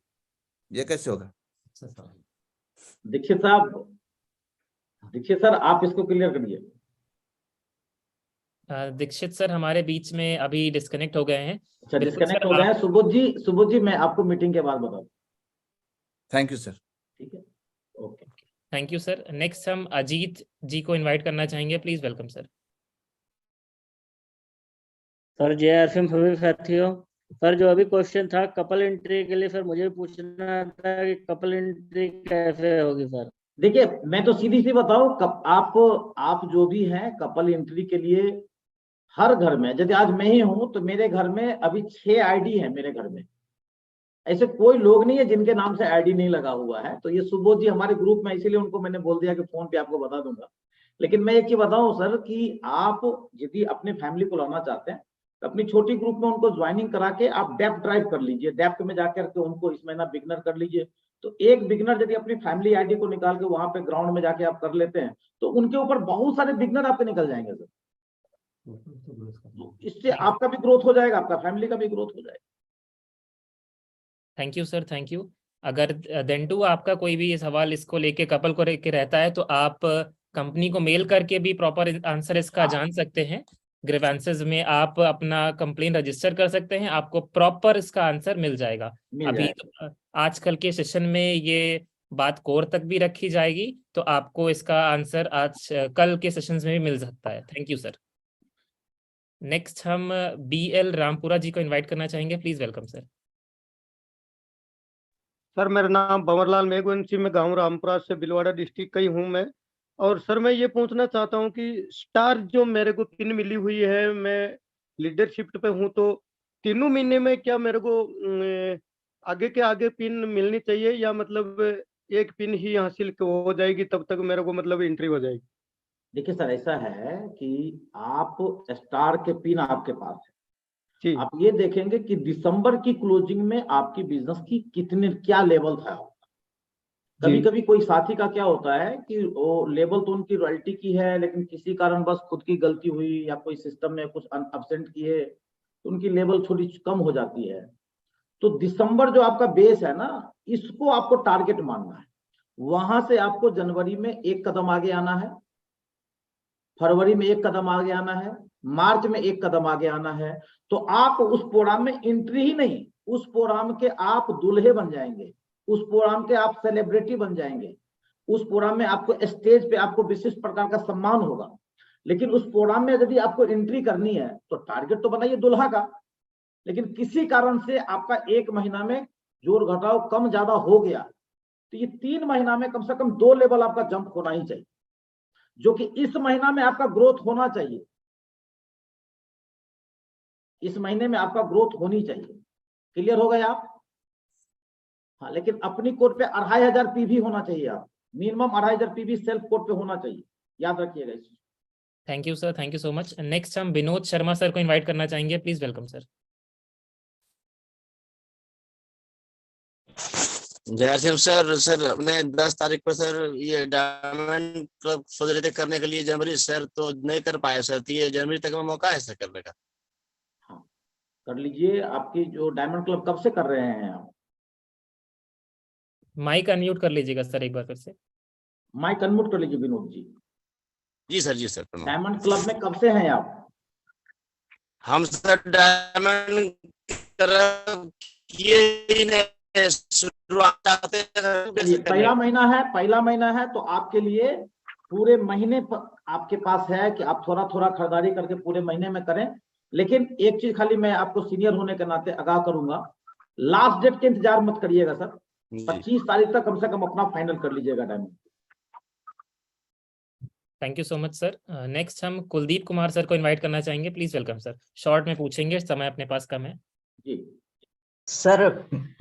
ये कैसे होगा? दीक्षित सर आप इसको क्लियर करिए। दीक्षित सर हमारे बीच में अभी डिस्कनेक्ट हो गए हैं। अच्छा, डिस्कनेक्ट हो गए हैं। सुबोध जी मैं आपको मीटिंग के बाद बता दूं। Thank you sir. ठीक है, okay, thank you sir. Next हम अजीत जी को इनवाइट करना चाहेंगे, please welcome sir. Sir JRFM सभी साथियों, सर जो अभी क्वेश्चन था कपल एंट्री के लिए, सर मुझे पूछना था कि कपल एंट्री कैसे होगी सर? देखिए मैं तो सीधी सी बताऊं, आप जो भी हैं कपल एंट्री के लिए हर घर में, यदि आज मैं ही हूं तो मेरे घर में अभी 6 आईडी है मेरे घर में। ऐसे कोई लोग नहीं है जिनके नाम से आईडी नहीं लगा हुआ है। तो ये सुबोध जी हमारे ग्रुप में, इसीलिए उनको मैंने बोल दिया कि फोन पे आपको बता दूंगा। लेकिन मैं एक चीज बताऊं सर कि आप यदि अपने फैमिली को लाना चाहते हैं तो अपनी छोटी ग्रुप में उनको ज्वाइनिंग करा के आप डेप्थ ड्राइव कर लीजिए, डेप्थ में जाकर के उनको इस महीना बिगनर कर लीजिए। तो एक बिगनर यदि अपनी फैमिली आईडी को निकाल के वहां पे ग्राउंड में जाके आप कर लेते हैं तो उनके ऊपर बहुत सारे बिगनर आपके निकल जाएंगे सर। तो इससे आपका भी ग्रोथ हो जाएगा, आपका फैमिली का भी ग्रोथ हो जाएगा। Thank you sir, thank you. अगर देंटू आपका कोई भी सवाल इसको लेके कपल को लेके रहता है तो आप कंपनी को मेल करके भी प्रॉपर आंसर इसका जान सकते हैं। ग्रीवेंसेस में आप अपना कंप्लेन रजिस्टर कर सकते हैं, आपको प्रॉपर इसका आंसर मिल जाएगा। अभी तो आजकल के सेशन में ये बात कोर तक भी रखी जाएगी, तो आपको इसका आंसर आज कल के सेशंस में भी मिल सकता है। Thank you sir. नेक्स्ट हम BL रामपुरा जी को इनवाइट करना चाहेंगे, प्लीज वेलकम सर। सर मेरा नाम भंवरलाल मेघवंशी, मैं गांव रामपुरा से भीलवाड़ा डिस्ट्रिक्ट का ही हूँ मैं। और सर मैं ये पूछना चाहता हूँ कि स्टार जो मेरे को पिन मिली हुई है, मैं लीडरशिप पे हूँ, तो 3 महीने में क्या मेरे को आगे के आगे पिन मिलनी चाहिए या मतलब एक पिन ही हासिल हो जाएगी तब तक मेरे को मतलब एंट्री हो जाएगी? देखिए सर, ऐसा है कि आप स्टार के पिन आपके पास है, जी आप ये देखेंगे कि दिसंबर की क्लोजिंग में आपकी बिजनेस की क्या लेवल था। कभी जी कभी कोई साथी का क्या होता है कि वो लेवल तो उनकी रॉयल्टी की है, लेकिन किसी कारण बस खुद की गलती हुई या कोई सिस्टम में कुछ अब्सेंट किए तो उनकी लेवल थोड़ी कम हो जाती है। तो दिसंबर जो आपका बेस है ना, इसको आपको टारगेट मानना है। वहां से आपको जनवरी में एक कदम आगे आना है, फरवरी में एक कदम आगे आना है, मार्च में एक कदम आगे आना है। तो आप उस प्रोग्राम में एंट्री ही नहीं, उस प्रोग्राम के आप दूल्हे बन जाएंगे, उस प्रोग्राम के आप सेलिब्रिटी बन जाएंगे, उस प्रोग्राम में आपको स्टेज पे आपको विशिष्ट प्रकार का सम्मान होगा। लेकिन उस प्रोग्राम में यदि आपको एंट्री करनी है तो टारगेट तो बनाइए दुल्हा का, लेकिन किसी कारण से आपका एक महीना में जोड़ घटाव कम ज्यादा हो गया तो ये 3 महीना में कम से कम 2 लेवल आपका जंप होना ही चाहिए, जो कि इस महीना में आपका ग्रोथ होना चाहिए, इस महीने में आपका ग्रोथ होनी चाहिए। क्लियर हो गए आप? हाँ, लेकिन अपनी कोड पे 2500 पीवी होना चाहिए, आप मिनिमम 2500 पीवी सेल्फ कोड पे होना चाहिए, याद रखिएगा इस। Thank you sir, thank you so much. Next हम विनोद शर्मा सर को इनवाइट करना चाहेंगे, प्लीज वेलकम सर। जय सिंह सर। सर अपने 10 तारीख पर सर ये डायमंड क्लब सोच रहे थे करने के लिए जनवरी, सर तो नहीं कर पाए सर, तो ये जनवरी तक में मौका है सर करने का? हाँ, कर लीजिए। आपकी जो डायमंड क्लब कब से कर रहे हैं आप? माइक अनम्यूट कर लीजिएगा सर एक बार फिर से। माइक अनम्यूट कर लीजिए विनोद जी। जी सर, जी सर। डायमंड क्लब में कब से हैं आप? हम सर डायमंड किए ही नहीं, शुरुआत चाहते हैं। पहला महीना है तो आपके लिए पूरे महीने आपके पास है कि आप थोड़ा थोड़ा खरीदारी करके पूरे महीने में करें। लेकिन एक चीज खाली मैं आपको सीनियर होने के नाते आगाह करूंगा, लास्ट डेट के इंतजार मत करिएगा सर, 25 तारीख तक कम से कम अपना फाइनल कर लीजिएगा diamond. Thank you so much sir. Next हम कुलदीप कुमार सर को इनवाइट करना चाहेंगे, प्लीज वेलकम सर। शॉर्ट में पूछेंगे, समय अपने पास कम है जी। सर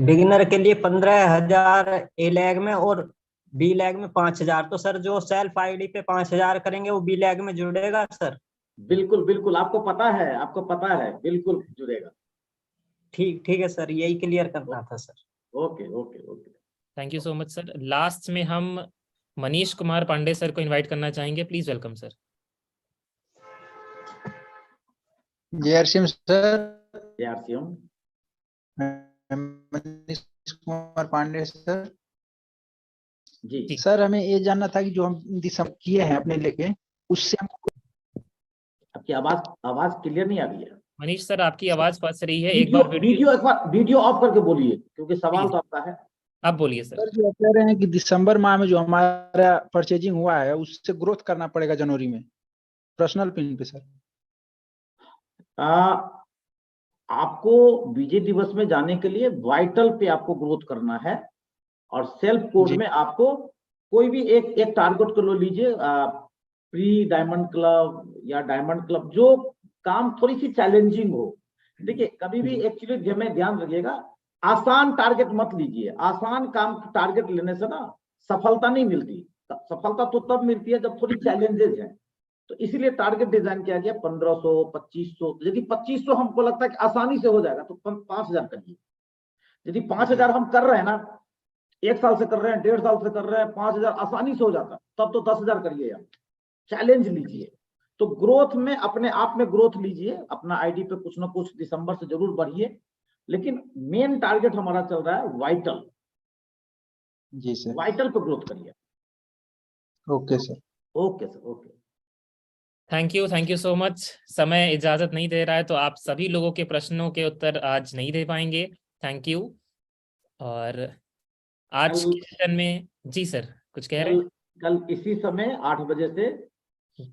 बिगिनर के लिए 15,000 ए लैग में और बी लैग में 5,000, तो सर जो सेल्फ आईडी पे 5,000 करेंगे वो बी लैग में जुड़ेगा सर? बिल्कुल बिल्कुल, आपको पता है, बिल्कुल जुड़ेगा। ठीक है सर, यही क्लियर करना था sir. Okay okay okay, thank you so much sir. Last में हम मनीष कुमार पांडे सर को इनवाइट करना चाहेंगे, प्लीज वेलकम सर। जय सिंह सर। जय सिंह। मनीष कुमार पांडे सर। जी सर, हमें ये जानना था कि जो हम दिसंबर किए हैं अपने लेके, उससे हमको। आपकी आवाज क्लियर नहीं आ रही है मनीष सर, आपकी आवाज फंस रही है। एक बार वीडियो ऑफ करके बोलिए, क्योंकि सवाल तो आपका है। आप बोलिए सर। सर जो आप कह रहे हैं कि दिसंबर माह में जो हमारा परचेजिंग हुआ है उससे ग्रोथ करना पड़ेगा जनवरी में, पर्सनल पिन पे सर। आपको विजय दिवस में जाने के लिए वाइटल पे आपको ग्रोथ करना है, और सेल्फ कोड में आपको कोई भी एक टारगेट को लो लीजिए, प्री डायमंड क्लब या डायमंड क्लब, जो काम थोड़ी सी चैलेंजिंग हो। देखिए कभी भी एक्चुअली में ध्यान रखिएगा, आसान टारगेट मत लीजिए। आसान काम टारगेट लेने से ना सफलता नहीं मिलती, सफलता तो तब मिलती है जब थोड़ी चैलेंजेस हैं। तो इसीलिए टारगेट डिजाइन किया गया 1500, 2500। यदि 2500 हमको लगता है कि आसानी से हो जाएगा तो 5000 करिए। यदि 5000 हम कर रहे हैं ना, 1 साल से कर रहे हैं, 1.5 साल से कर रहे हैं, 5000 आसानी से हो जाता, तब तो 10,000 करिए। आप चैलेंज लीजिए, तो ग्रोथ में अपने आप में ग्रोथ लीजिए, अपना आईडी पे कुछ ना कुछ दिसंबर से जरूर बढ़िए। लेकिन मेन टारगेट हमारा चल रहा है वाइटल। जी सर, वाइटल पे ग्रोथ करिए। Okay sir. Okay sir, okay. Thank you so much. समय इजाजत नहीं दे रहा है तो आप सभी लोगों के प्रश्नों के उत्तर आज नहीं दे पाएंगे। Thank you. और आज के सेशन में जी सर कुछ कह रहे हैं? कल इसी समय 8 बजे से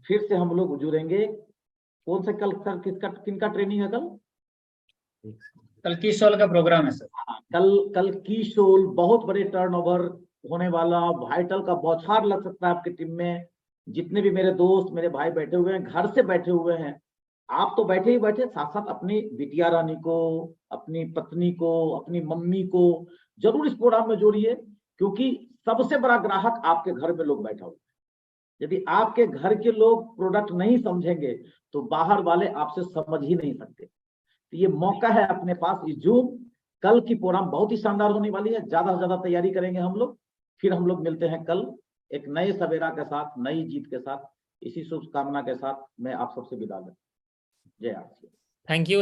फिर से हम लोग जुड़ेंगे। कौन सा कल सर, किनका ट्रेनिंग है कल? कल कीशोल का प्रोग्राम है सर। कल कीशोल, बहुत बड़े टर्नओवर होने वाला, वाइटल का बौछार लग सकता है आपकी टीम में। जितने भी मेरे दोस्त, मेरे भाई बैठे हुए हैं, घर से बैठे हुए हैं, आप तो बैठे ही बैठे, साथ साथ अपनी बिटिया रानी को, अपनी पत्नी को, अपनी मम्मी को जरूर इस प्रोग्राम में जोड़िए, क्योंकि सबसे बड़ा ग्राहक आपके घर में लोग बैठा हुआ है। यदि आपके घर के लोग प्रोडक्ट नहीं समझेंगे तो बाहर वाले आपसे समझ ही नहीं सकते। तो ये मौका है अपने पास, इस जूम कल की प्रोग्राम बहुत ही शानदार होने वाली है, ज्यादा से ज्यादा तैयारी करेंगे हम लोग। फिर हम लोग मिलते हैं कल एक नए सवेरा के साथ, नई जीत के साथ। इसी शुभकामना के साथ मैं आप सबसे विदा लेता हूं। जय RCM.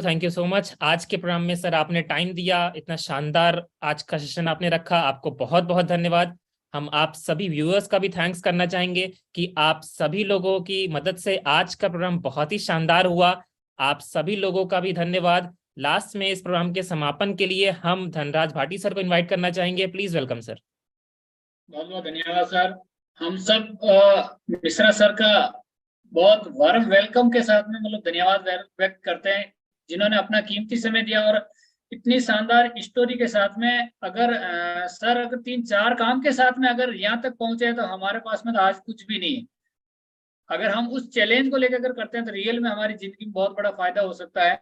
Thank you so much. आज के प्रोग्राम में सर आपने टाइम दिया, इतना शानदार आज का सेशन आपने रखा, आपको बहुत बहुत धन्यवाद। हम आप सभी व्यूअर्स का भी थैंक्स करना चाहेंगे कि आप सभी लोगों की मदद से आज का प्रोग्राम बहुत ही शानदार हुआ। आप सभी लोगों का भी धन्यवाद। लास्ट में इस प्रोग्राम के समापन के लिए हम धनराज भाटी सर को इनवाइट करना चाहेंगे। Please welcome sir. बहुत बहुत धन्यवाद सर। हम सब मिश्रा सर का बहुत वार्म वेलकम के साथ में मतलब धन्यवाद व्यक्त करते हैं, जिन्होंने अपना कीमती समय दिया और इतनी शानदार स्टोरी के साथ में। अगर सर अगर 3-4 काम के साथ में अगर यहाँ तक पहुंचे तो हमारे पास में तो आज कुछ भी नहीं है। अगर हम उस चैलेंज को लेकर करते हैं तो रियल में हमारी जिंदगी में बहुत बड़ा फायदा हो सकता है।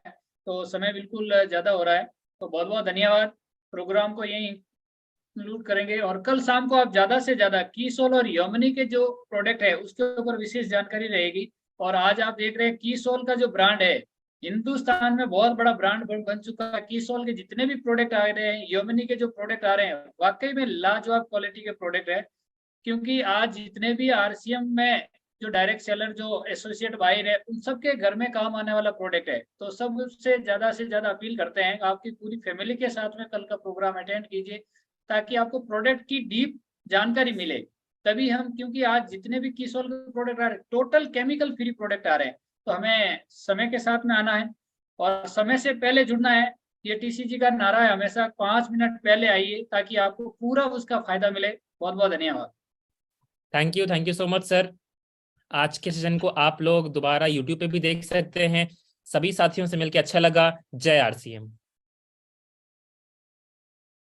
तो समय बिल्कुल ज्यादा हो रहा है, तो बहुत बहुत धन्यवाद। प्रोग्राम को यही इंक्लूड करेंगे और कल शाम को आप ज्यादा से ज्यादा कीसोल और योमिनी के जो प्रोडक्ट है उसके ऊपर विशेष जानकारी रहेगी। और आज आप देख रहे हैं कीसोल का जो ब्रांड है हिंदुस्तान में बहुत बड़ा ब्रांड बन चुका है। कीसोल के जितने भी प्रोडक्ट आ रहे हैं, योमिनी के जो प्रोडक्ट आ रहे हैं, वाकई में लाजवाब क्वालिटी के प्रोडक्ट है। क्योंकि आज जितने भी आरसीएम में जो डायरेक्ट सेलर, जो एसोसिएट बायर है, उन सबके घर में काम आने वाला प्रोडक्ट है। तो सबसे ज्यादा अपील करते हैं आपकी पूरी फैमिली के साथ में कल का प्रोग्राम अटेंड कीजिए, ताकि आपको प्रोडक्ट की डीप जानकारी मिले। तभी हम, क्योंकि आज जितने भी कीसोल के प्रोडक्ट आ रहे हैं टोटल केमिकल फ्री प्रोडक्ट आ रहे हैं, तो हमें समय के साथ में आना है और समय से पहले जुड़ना है। ये टीसीजी का नारा है, हमेशा 5 मिनट पहले आइए ताकि आपको पूरा उसका फायदा मिले। बहुत बहुत धन्यवाद। Thank you so much sir. आज के सेशन को आप लोग दोबारा यूट्यूब पे भी देख सकते हैं। सभी साथियों से मिलकर अच्छा लगा। जय आरसीएम।